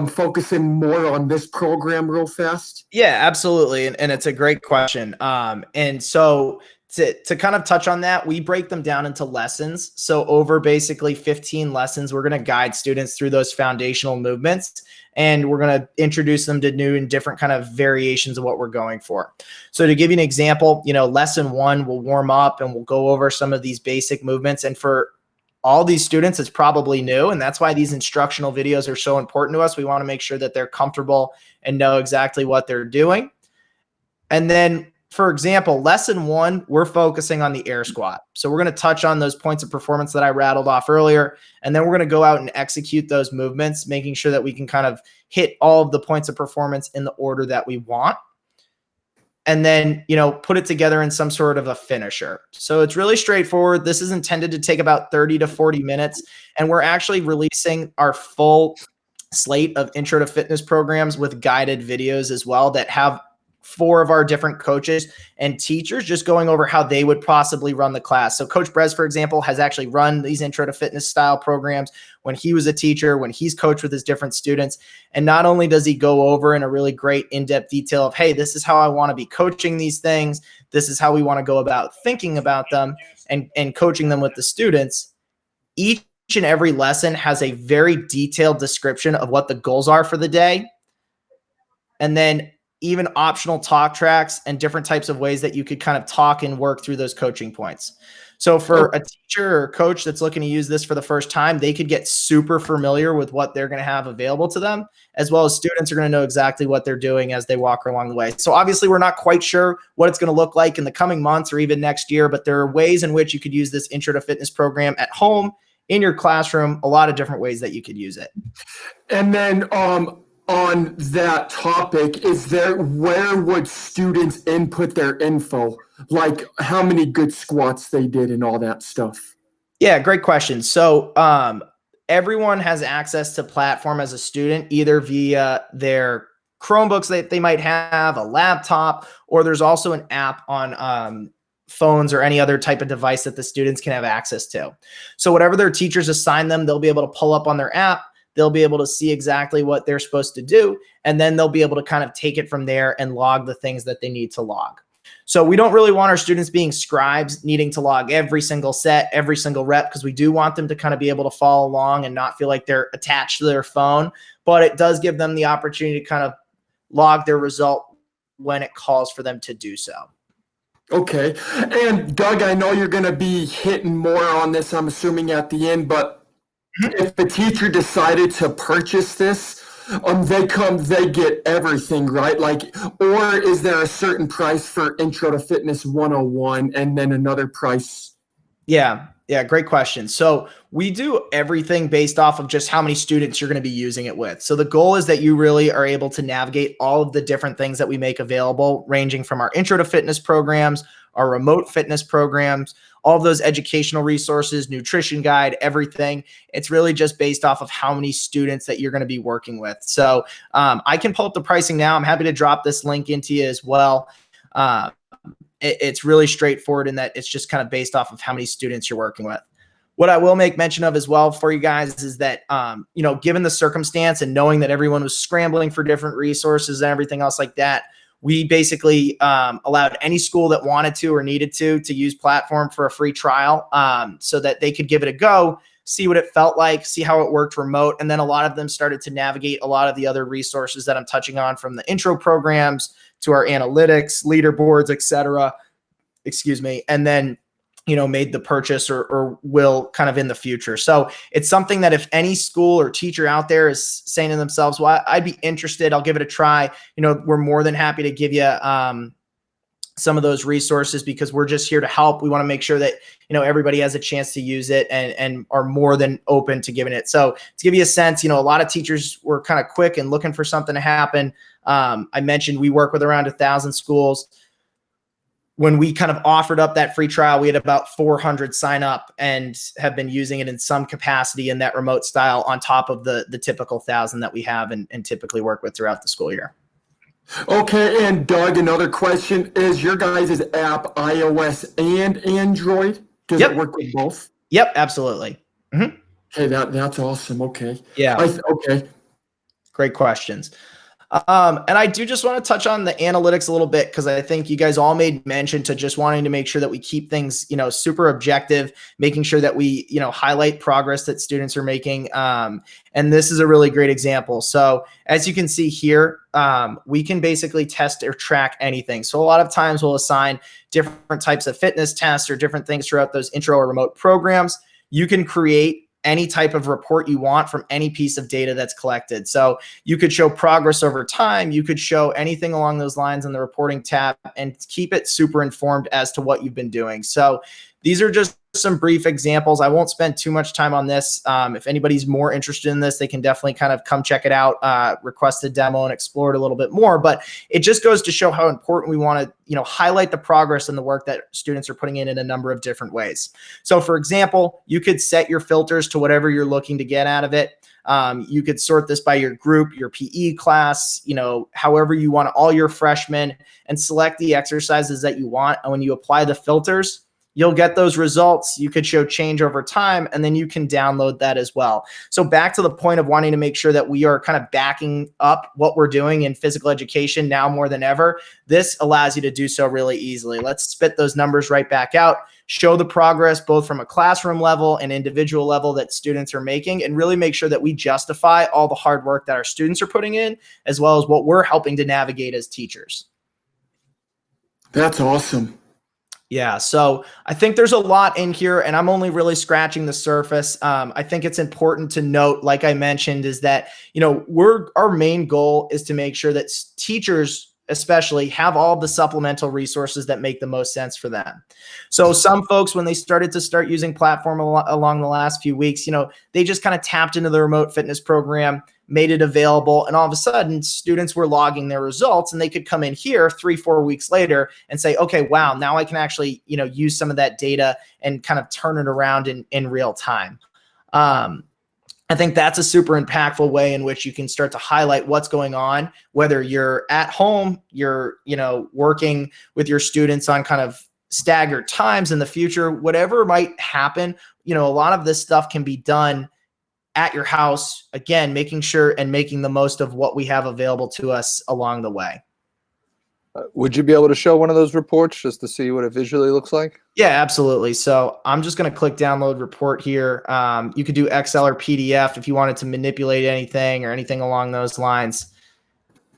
focusing more on this program real fast? Yeah, absolutely. And it's a great question. And so to kind of touch on that, we break them down into lessons. So over basically 15 lessons, we're going to guide students through those foundational movements, and we're going to introduce them to new and different kind of variations of what we're going for. So to give you an example, lesson 1, we'll warm up and we'll go over some of these basic movements. And for all these students, it's probably new. And that's why these instructional videos are so important to us. We want to make sure that they're comfortable and know exactly what they're doing. And then, for example, lesson 1, we're focusing on the air squat. So we're going to touch on those points of performance that I rattled off earlier. And then we're going to go out and execute those movements, making sure that we can kind of hit all of the points of performance in the order that we want. And then, put it together in some sort of a finisher. So it's really straightforward. This is intended to take about 30 to 40 minutes. And we're actually releasing our full slate of intro to fitness programs with guided videos as well that have 4 of our different coaches and teachers just going over how they would possibly run the class. So Coach Brez, for example, has actually run these intro to fitness style programs when he was a teacher, when he's coached with his different students. And not only does he go over in a really great in-depth detail of, hey, this is how I want to be coaching these things. This is how we want to go about thinking about them and coaching them with the students. Each and every lesson has a very detailed description of what the goals are for the day. And then even optional talk tracks and different types of ways that you could kind of talk and work through those coaching points. So for a teacher or coach that's looking to use this for the first time, they could get super familiar with what they're going to have available to them, as well as students are going to know exactly what they're doing as they walk along the way. So obviously we're not quite sure what it's going to look like in the coming months or even next year, but there are ways in which you could use this intro to fitness program at home, in your classroom, a lot of different ways that you could use it. And then on that topic, where would students input their info? Like how many good squats they did and all that stuff? Yeah, great question. So everyone has access to platform as a student, either via their Chromebooks that they might have, a laptop, or there's also an app on phones or any other type of device that the students can have access to. So whatever their teachers assign them, they'll be able to pull up on their app. They'll be able to see exactly what they're supposed to do. And then they'll be able to kind of take it from there and log the things that they need to log. So we don't really want our students being scribes, needing to log every single set, every single rep, because we do want them to kind of be able to follow along and not feel like they're attached to their phone. But it does give them the opportunity to kind of log their result when it calls for them to do so. Okay. And Doug, I know you're going to be hitting more on this, I'm assuming, at the end, but if the teacher decided to purchase this, they get everything, right? Like, or is there a certain price for Intro to Fitness 101 and then another price? Yeah, great question. So we do everything based off of just how many students you're going to be using it with. So the goal is that you really are able to navigate all of the different things that we make available, ranging from our Intro to Fitness programs, our remote fitness programs, all of those educational resources, nutrition guide, everything. It's really just based off of how many students that you're going to be working with. So I can pull up the pricing now. I'm happy to drop this link into you as well. It's really straightforward in that it's just kind of based off of how many students you're working with. What I will make mention of as well for you guys is that, given the circumstance and knowing that everyone was scrambling for different resources and everything else like that, we basically allowed any school that wanted to or needed to use Platform for a free trial so that they could give it a go, see what it felt like, see how it worked remote. And then a lot of them started to navigate a lot of the other resources that I'm touching on, from the intro programs to our analytics, leaderboards, etc. And then, made the purchase or will kind of in the future. So it's something that if any school or teacher out there is saying to themselves, well, I'd be interested, I'll give it a try. We're more than happy to give you some of those resources, because we're just here to help. We want to make sure that, everybody has a chance to use it and are more than open to giving it. So to give you a sense, a lot of teachers were kind of quick and looking for something to happen. I mentioned we work with around 1,000 schools. When we kind of offered up that free trial, we had about 400 sign up and have been using it in some capacity in that remote style on top of the typical 1,000 that we have and typically work with throughout the school year. Okay, and Doug, another question. Is your guys' app iOS and Android? Does it work with both? Yep, absolutely. Mm-hmm. Okay, that's awesome. Okay. Yeah. Okay. Great questions. And I do just want to touch on the analytics a little bit, because I think you guys all made mention to just wanting to make sure that we keep things, super objective, making sure that we, highlight progress that students are making. And this is a really great example. So as you can see here, we can basically test or track anything. So a lot of times we'll assign different types of fitness tests or different things throughout those intro or remote programs. You can create any type of report you want from any piece of data that's collected. So you could show progress over time. You could show anything along those lines in the reporting tab and keep it super informed as to what you've been doing. So these are just some brief examples. I won't spend too much time on this. If anybody's more interested in this, they can definitely kind of come check it out, request a demo and explore it a little bit more. But it just goes to show how important we want to, highlight the progress and the work that students are putting in a number of different ways. So for example, you could set your filters to whatever you're looking to get out of it. You could sort this by your group, your PE class, however you want, all your freshmen, and select the exercises that you want. And when you apply the filters, you'll get those results. You could show change over time, and then you can download that as well. So back to the point of wanting to make sure that we are kind of backing up what we're doing in physical education now more than ever. This allows you to do so really easily. Let's spit those numbers right back out, show the progress both from a classroom level and individual level that students are making, and really make sure that we justify all the hard work that our students are putting in, as well as what we're helping to navigate as teachers. That's awesome. Yeah, so I think there's a lot in here, and I'm only really scratching the surface. I think it's important to note, like I mentioned, is that, our main goal is to make sure that teachers especially have all the supplemental resources that make the most sense for them. So some folks, when they started using Platform along the last few weeks, they just kind of tapped into the remote fitness program, made it available, and all of a sudden students were logging their results, and they could come in here 3-4 weeks later and say, okay, wow, now I can actually, use some of that data and kind of turn it around in real time. I think that's a super impactful way in which you can start to highlight what's going on, whether you're at home, you're, working with your students on kind of staggered times in the future, whatever might happen. A lot of this stuff can be done at your house, again, making sure and making the most of what we have available to us along the way. Would you be able to show one of those reports just to see what it visually looks like? Yeah, absolutely. So I'm just going to click download report here. You could do Excel or PDF if you wanted to manipulate anything or anything along those lines.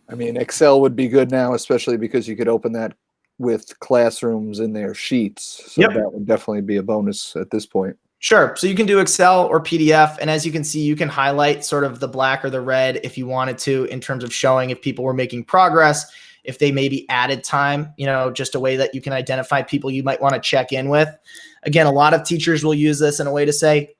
I mean, Excel would be good now, especially because you could open that with classrooms in their sheets. So Yep. that would definitely be a bonus at this point. Sure. So you can do Excel or PDF. And as you can see, you can highlight sort of the black or the red if you wanted to, in terms of showing if people were making progress, if they maybe added time, just a way that you can identify people you might want to check in with. Again, a lot of teachers will use this in a way to say,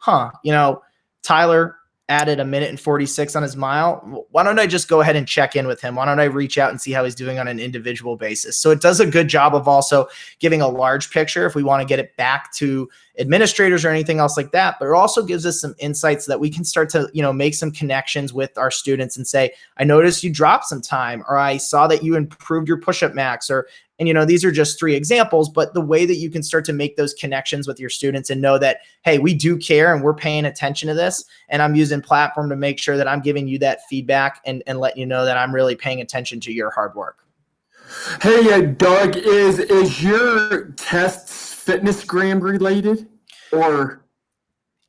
Tyler added 1:46 on his mile. Why don't I just go ahead and check in with him? Why don't I reach out and see how he's doing on an individual basis? So it does a good job of also giving a large picture if we want to get it back to administrators or anything else like that. But it also gives us some insights that we can start to, make some connections with our students and say, I noticed you dropped some time, or I saw that you improved your push-up max, and these are just 3 examples, but the way that you can start to make those connections with your students and know that, hey, we do care and we're paying attention to this. And I'm using platform to make sure that I'm giving you that feedback and letting you know that I'm really paying attention to your hard work. Hey, Doug, is your tests FitnessGram related or?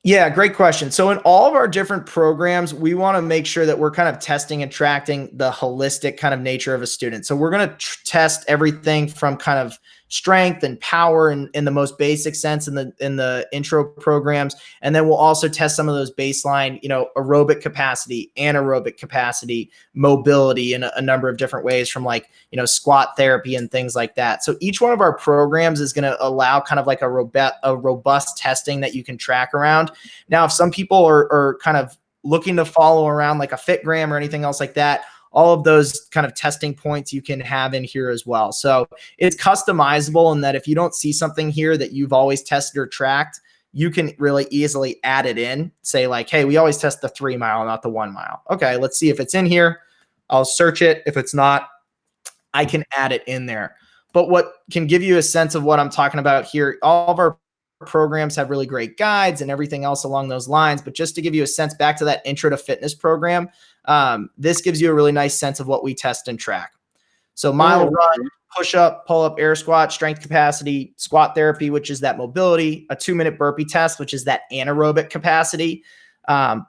Yeah, great question. So in all of our different programs, we want to make sure that we're kind of testing and tracking the holistic kind of nature of a student. So we're going to test everything from kind of strength and power in the most basic sense in the intro programs. And then we'll also test some of those baseline, aerobic capacity, anaerobic capacity, mobility in a number of different ways, from squat therapy and things like that. So each one of our programs is going to allow kind of like a robust testing that you can track around. Now, if some people are kind of looking to follow around like a FitGram or anything else like that, all of those kind of testing points you can have in here as well. So it's customizable in that if you don't see something here that you've always tested or tracked, you can really easily add it in. Say like, hey, we always test the 3 mile, not the 1 mile. Okay, let's see if it's in here. I'll search it. If it's not, I can add it in there. But what can give you a sense of what I'm talking about here, all of our programs have really great guides and everything else along those lines. But just to give you a sense back to that intro to fitness program, this gives you a really nice sense of what we test and track. So mile run, push up, pull up, air squat, strength capacity, squat therapy, which is that mobility, a 2-minute burpee test, which is that anaerobic capacity,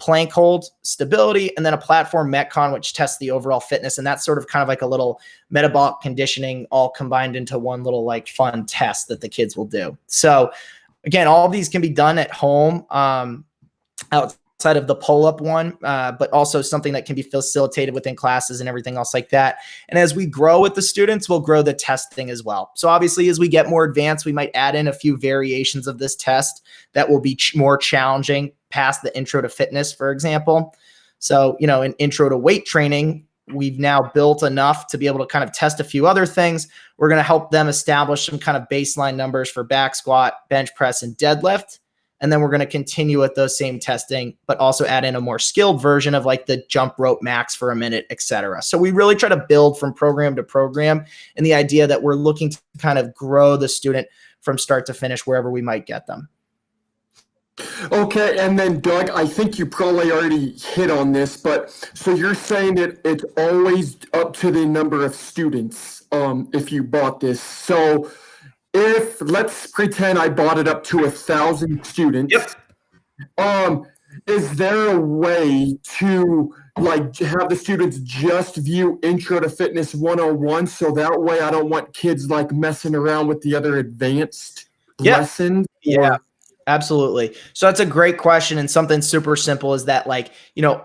plank hold, stability, and then a platform Metcon, which tests the overall fitness. And that's sort of kind of like a little metabolic conditioning all combined into one little like fun test that the kids will do. So again, all of these can be done at home outside of the pull-up one, but also something that can be facilitated within classes and everything else like that. And as we grow with the students, we'll grow the testing as well. So obviously, as we get more advanced, we might add in a few variations of this test that will be more challenging past the intro to fitness, for example. So, in intro to weight training, we've now built enough to be able to kind of test a few other things. We're going to help them establish some kind of baseline numbers for back squat, bench press, and deadlift. And then we're going to continue with those same testing, but also add in a more skilled version of like the jump rope max for a minute, et cetera. So we really try to build from program to program, and the idea that we're looking to kind of grow the student from start to finish wherever we might get them. Okay, and then Doug, I think you probably already hit on this, but so you're saying that it's always up to the number of students if you bought this. So if let's pretend I bought it up to 1,000 students, is there a way to like have the students just view Intro to Fitness 101 so that way I don't want kids like messing around with the other advanced lessons? Yeah. Absolutely. So that's a great question. And something super simple is that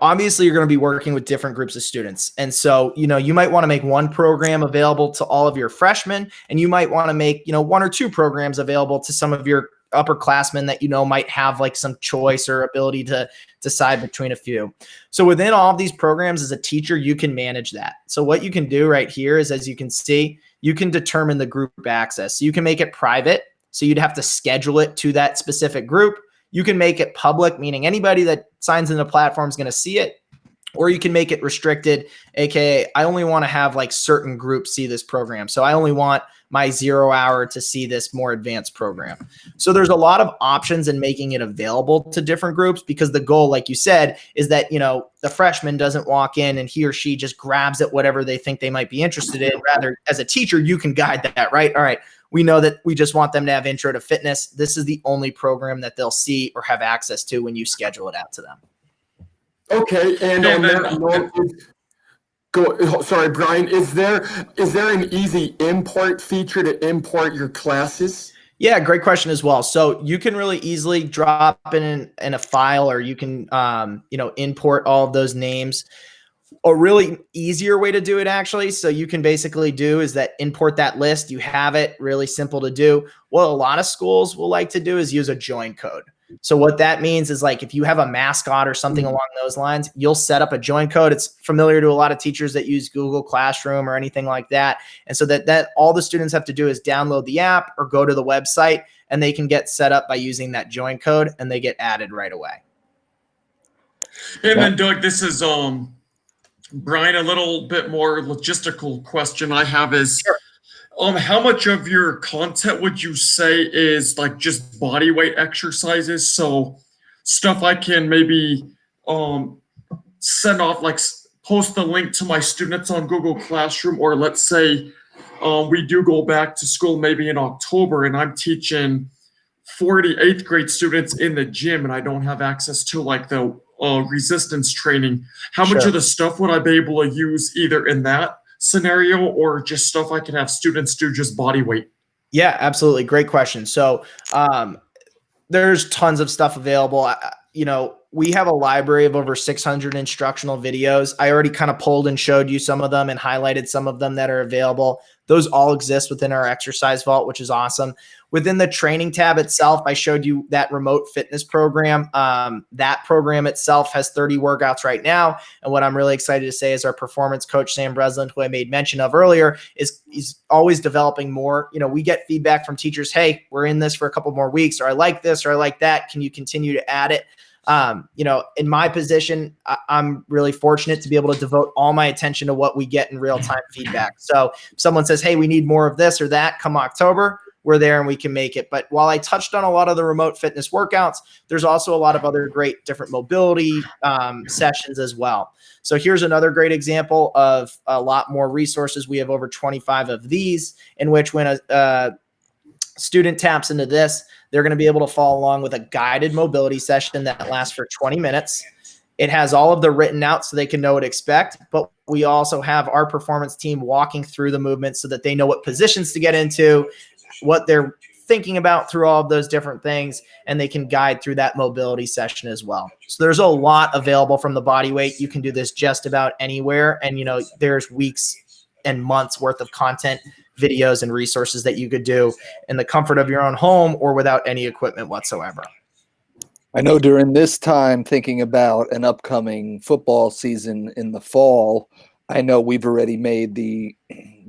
obviously you're going to be working with different groups of students. And so, you might want to make one program available to all of your freshmen, and you might want to make, 1 or 2 programs available to some of your upperclassmen that, might have like some choice or ability to decide between a few. So within all of these programs as a teacher, you can manage that. So what you can do right here is, as you can see, you can determine the group access. So you can make it private. So you'd have to schedule it to that specific group. You can make it public, meaning anybody that signs into the platform is going to see it, or you can make it restricted, aka I only want to have like certain groups see this program. So I only want my 0 hour to see this more advanced program. So there's a lot of options in making it available to different groups, because the goal, like you said, is that, you know, the freshman doesn't walk in and he or she just grabs at whatever they think they might be interested in. Rather, as a teacher, you can guide that, right? All right, we know that we just want them to have intro to fitness. This is the only program that they'll see or have access to when you schedule it out to them. Okay, and on that note, sorry, Brian, is there an easy import feature to import your classes? Yeah, great question as well. So you can really easily drop in a file, or you can, import all of those names. A really easier way to do it, actually, so you can basically do is that import that list. You have it, really simple to do. What a lot of schools will like to do is use a join code. So what that means is, like, if you have a mascot or something along those lines, you'll set up a join code. It's familiar to a lot of teachers that use Google Classroom or anything like that. And so that all the students have to do is download the app or go to the website, and they can get set up by using that join code, and they get added right away. And then Doug, this is Brian, a little bit more logistical question I have is, Sure. How much of your content would you say is like just body weight exercises? So stuff I can maybe send off, like post the link to my students on Google Classroom, or let's say we do go back to school maybe in October and I'm teaching 48th grade students in the gym and I don't have access to like the resistance training. How much of the stuff would I be able to use either in that scenario or just stuff I can have students do just body weight? Yeah, absolutely. Great question. So there's tons of stuff available. We have a library of over 600 instructional videos. I already kind of pulled and showed you some of them and highlighted some of them that are available. Those all exist within our exercise vault, which is awesome. Within the training tab itself, I showed you that remote fitness program. That program itself has 30 workouts right now. And what I'm really excited to say is our performance coach, Sam Breslin, who I made mention of earlier, is always developing more. We get feedback from teachers, hey, we're in this for a couple more weeks, or I like this, or I like that. Can you continue to add it? In my position, I'm really fortunate to be able to devote all my attention to what we get in real-time feedback. So if someone says, hey, we need more of this or that, come October, we're there and we can make it. But while I touched on a lot of the remote fitness workouts, there's also a lot of other great different mobility sessions as well. So here's another great example of a lot more resources. We have over 25 of these, in which when a student taps into this, they're going to be able to follow along with a guided mobility session that lasts for 20 minutes. It has all of the written out so they can know what to expect, but we also have our performance team walking through the movements so that they know what positions to get into, what they're thinking about through all of those different things, and they can guide through that mobility session as well. So there's a lot available from the body weight. You can do this just about anywhere, and there's weeks and months worth of content, videos, and resources that you could do in the comfort of your own home or without any equipment whatsoever. I know during this time, thinking about an upcoming football season in the fall, I know we've already made the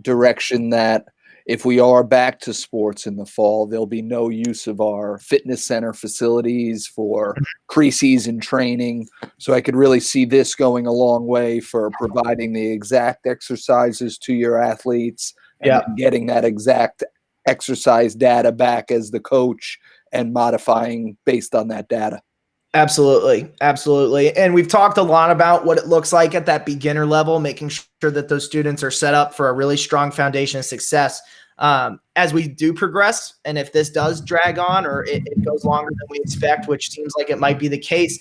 direction that if we are back to sports in the fall, there'll be no use of our fitness center facilities for preseason training. So I could really see this going a long way for providing the exact exercises to your athletes, and then getting that exact exercise data back as the coach and modifying based on that data. Absolutely. Absolutely. And we've talked a lot about what it looks like at that beginner level, making sure that those students are set up for a really strong foundation of success. As we do progress, and if this does drag on or it goes longer than we expect, which seems like it might be the case,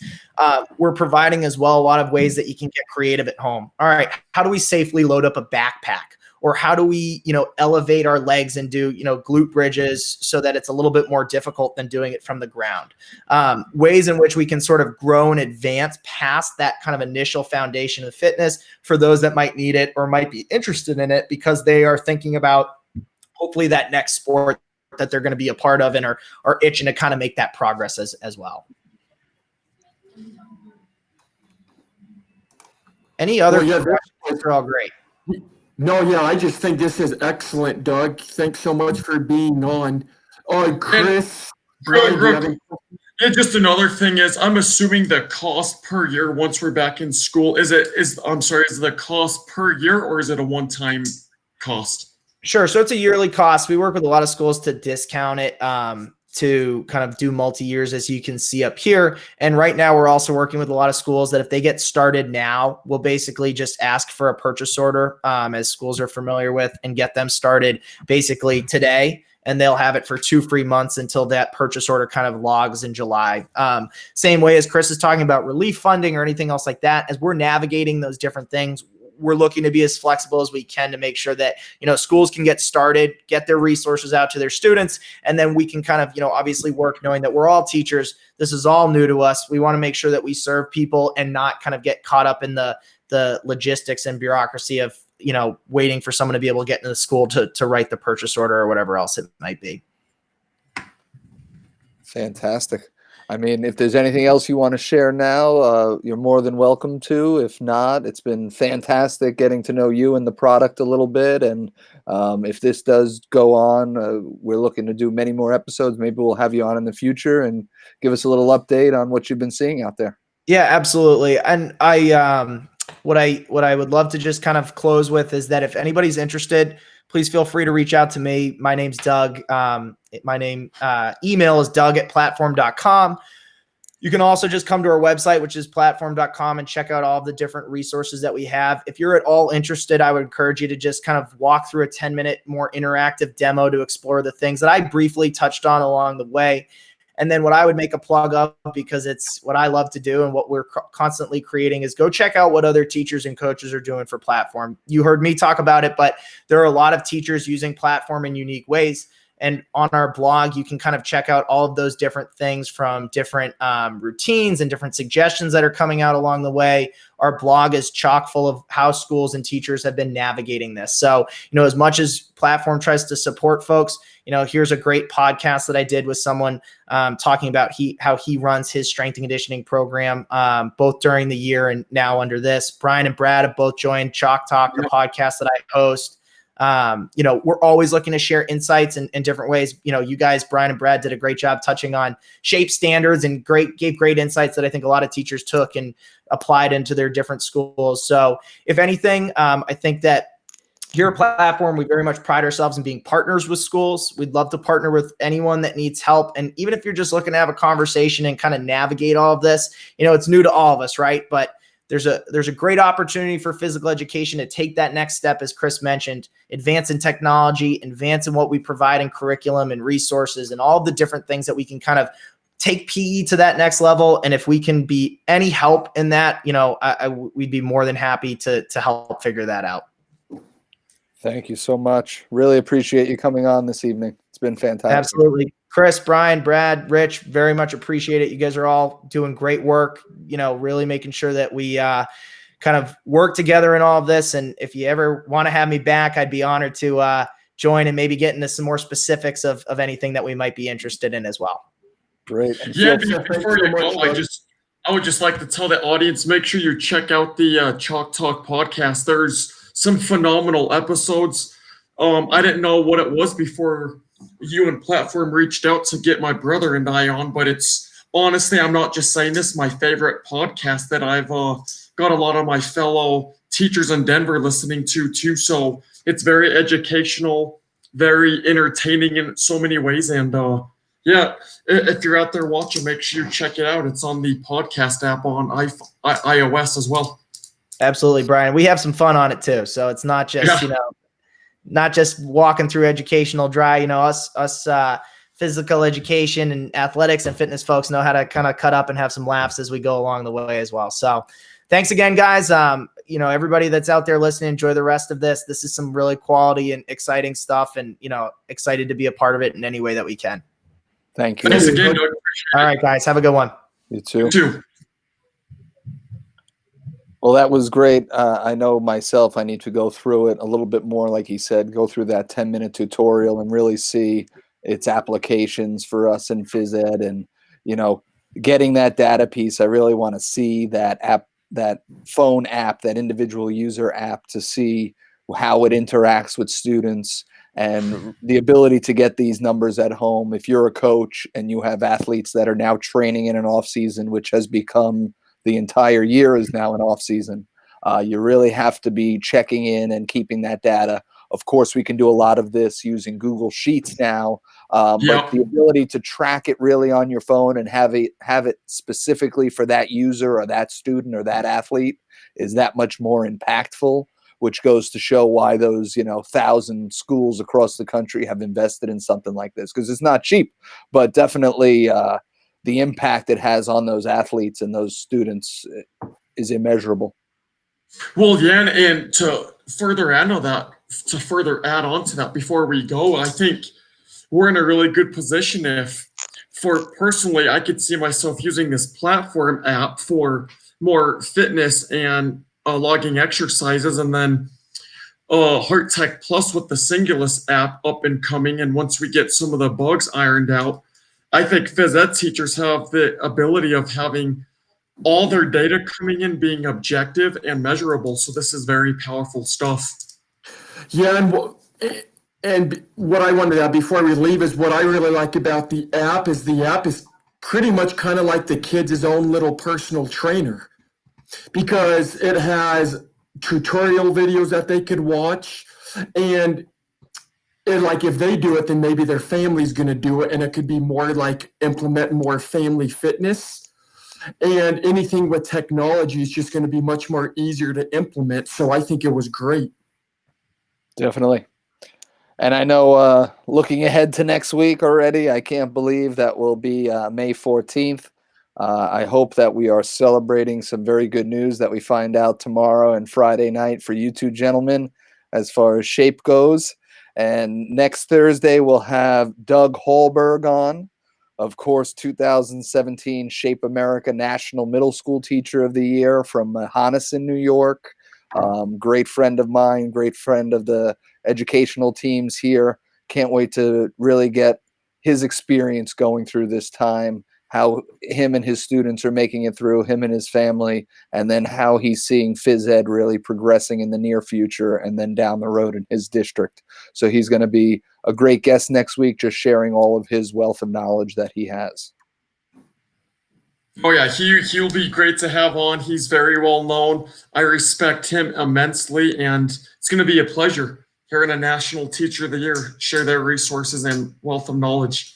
we're providing as well a lot of ways that you can get creative at home. All right, how do we safely load up a backpack? Or how do we, elevate our legs and do, glute bridges so that it's a little bit more difficult than doing it from the ground? Ways in which we can sort of grow and advance past that kind of initial foundation of fitness for those that might need it or might be interested in it because they are thinking about hopefully that next sport that they're going to be a part of and are itching to kind of make that progress as well. Any other questions? Are all great. No, yeah, I just think this is excellent, Doug. Thanks so much for being on. Chris, Brian, Yeah, just another thing is I'm assuming the cost per year once we're back in school is the cost per year or is it a one-time cost? Sure. So it's a yearly cost. We work with a lot of schools to discount it to kind of do multi-years, as you can see up here. And right now we're also working with a lot of schools that if they get started now, we'll basically just ask for a purchase order, as schools are familiar with, and get them started basically today. And they'll have it for 2 free months until that purchase order kind of logs in July. Same way as Chris is talking about relief funding or anything else like that, as we're navigating those different things, we're looking to be as flexible as we can to make sure that, schools can get started, get their resources out to their students. And then we can kind of, obviously work knowing that we're all teachers. This is all new to us. We want to make sure that we serve people and not kind of get caught up in the logistics and bureaucracy of, waiting for someone to be able to get into the school to write the purchase order or whatever else it might be. Fantastic. I mean, if there's anything else you want to share now, you're more than welcome to. If not, it's been fantastic getting to know you and the product a little bit. And if this does go on, we're looking to do many more episodes. Maybe we'll have you on in the future and give us a little update on what you've been seeing out there. Yeah, absolutely. And what I would love to just kind of close with is that if anybody's interested, please feel free to reach out to me. My name's Doug. Email is doug@platform.com. You can also just come to our website, which is platform.com, and check out all of the different resources that we have. If you're at all interested, I would encourage you to just kind of walk through a 10-minute more interactive demo to explore the things that I briefly touched on along the way. And then what I would make a plug of, because it's what I love to do and what we're constantly creating, is go check out what other teachers and coaches are doing for Platform. You heard me talk about it, but there are a lot of teachers using Platform in unique ways. And on our blog, you can kind of check out all of those different things, from different routines and different suggestions that are coming out along the way. Our blog is chock full of how schools and teachers have been navigating this. So, as much as Platform tries to support folks, here's a great podcast that I did with someone talking about how he runs his strength and conditioning program, both during the year and now under this. Brian and Brad have both joined Chalk Talk, the podcast that I host. We're always looking to share insights in different ways. You guys, Brian and Brad, did a great job touching on SHAPE standards and gave great insights that I think a lot of teachers took and applied into their different schools. So if anything, I think that here at Platform, we very much pride ourselves in being partners with schools. We'd love to partner with anyone that needs help. And even if you're just looking to have a conversation and kind of navigate all of this, it's new to all of us, right? But there's a great opportunity for physical education to take that next step, as Chris mentioned, advance in technology, advance in what we provide in curriculum and resources and all the different things that we can kind of take PE to that next level. And if we can be any help in that, we'd be more than happy to help figure that out. Thank you so much. Really appreciate you coming on this evening. It's been fantastic. Absolutely. Chris, Brian, Brad, Rich, very much appreciate it. You guys are all doing great work, really making sure that we kind of work together in all of this. And if you ever want to have me back, I'd be honored to join and maybe get into some more specifics of anything that we might be interested in as well. Great. Yeah, before you go, I would just like to tell the audience, make sure you check out the Chalk Talk podcast. There's some phenomenal episodes. I didn't know what it was before you and Platform reached out to get my brother and I on, but it's honestly, I'm not just saying this, my favorite podcast that I've got a lot of my fellow teachers in Denver listening to too. So it's very educational, very entertaining in so many ways. And yeah, if you're out there watching, make sure you check it out. It's on the podcast app on iOS as well. Absolutely, Brian. We have some fun on it too. So it's not just, not just walking through educational dry, us physical education and athletics and fitness folks know how to kind of cut up and have some laughs as we go along the way as well. So thanks again, guys. Everybody that's out there listening, enjoy the rest of this. This is some really quality and exciting stuff, and, excited to be a part of it in any way that we can. Thank you. Thanks again, Doug. All right, guys. Have a good one. You too. You too. Well, that was great. I know myself, I need to go through it a little bit more, like he said, go through that 10-minute tutorial and really see its applications for us in phys ed. And, getting that data piece, I really want to see that app, that phone app, that individual user app, to see how it interacts with students, And the ability to get these numbers at home, if you're a coach and you have athletes that are now training in an off season, which has become the entire year is now an off season, you really have to be checking in and keeping that data. Of course, we can do a lot of this using Google Sheets now, but the ability to track it really on your phone and have it specifically for that user or that student or that athlete is that much more impactful, which goes to show why those 1,000 schools across the country have invested in something like this, because it's not cheap, but definitely the impact it has on those athletes and those students is immeasurable. Well, yeah, and to further add on to that, before we go, I think we're in a really good position if, for personally, I could see myself using this platform app for more fitness and logging exercises, and then Heart Tech Plus with the Singulus app up and coming. And once we get some of the bugs ironed out, I think phys ed teachers have the ability of having all their data coming in being objective and measurable. So this is very powerful stuff. Yeah, and what I wanted to add before we leave is what I really like about the app is pretty much kind of like the kids' own little personal trainer, because it has tutorial videos that they could watch, and like if they do it, then maybe their family's going to do it, and it could be more like implement more family fitness. And anything with technology is just going to be much more easier to implement. So I think it was great. Definitely. And I know looking ahead to next week already, I can't believe that will be May 14th. I hope that we are celebrating some very good news that we find out tomorrow and Friday night for you two gentlemen as far as shape goes. And next Thursday, we'll have Doug Hallberg on. Of course, 2017 Shape America National Middle School Teacher of the Year from Honason, New York. Great friend of mine, great friend of the educational teams here. Can't wait to really get his experience going through this time, how him and his students are making it through, him and his family, and then how he's seeing phys ed really progressing in the near future and then down the road in his district. So he's going to be a great guest next week, just sharing all of his wealth of knowledge that he has. Oh yeah, he'll be great to have on. He's very well known. I respect him immensely, and it's going to be a pleasure hearing a National Teacher of the Year share their resources and wealth of knowledge.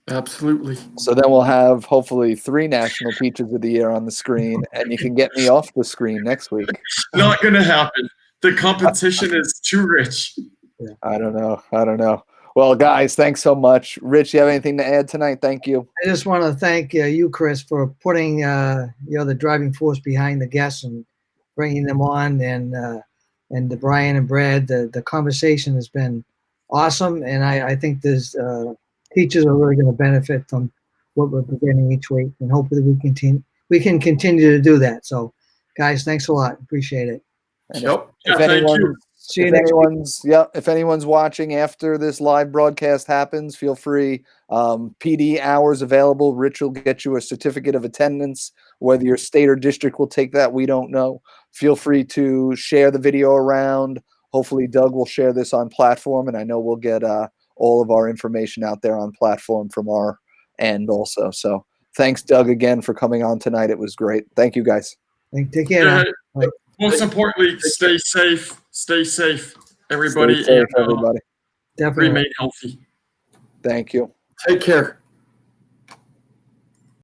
Absolutely. So then we'll have hopefully 3 National Teachers of the Year on the screen, and you can get me off the screen next week. Not going to happen. The competition is too rich. I don't know. Well, guys, thanks so much. Rich, you have anything to add tonight? Thank you. I just want to thank you, Chris, for putting the driving force behind the guests and bringing them on, and the Brian and Brad. The conversation has been awesome, and I think there's teachers are really going to benefit from what we're presenting each week, and hopefully we can continue to do that. So, guys, thanks a lot. Appreciate it. Yep. If anyone's watching after this live broadcast happens, feel free. PD hours available. Rich will get you a certificate of attendance. Whether your state or district will take that, we don't know. Feel free to share the video around. Hopefully Doug will share this on platform, and I know we'll get all of our information out there on platform from our end also. So thanks, Doug, again for coming on tonight. It was great. Thank you, guys. Take care. Most importantly, stay safe. Stay safe, everybody. Stay safe, everybody. Definitely. Remain healthy. Thank you. Take care.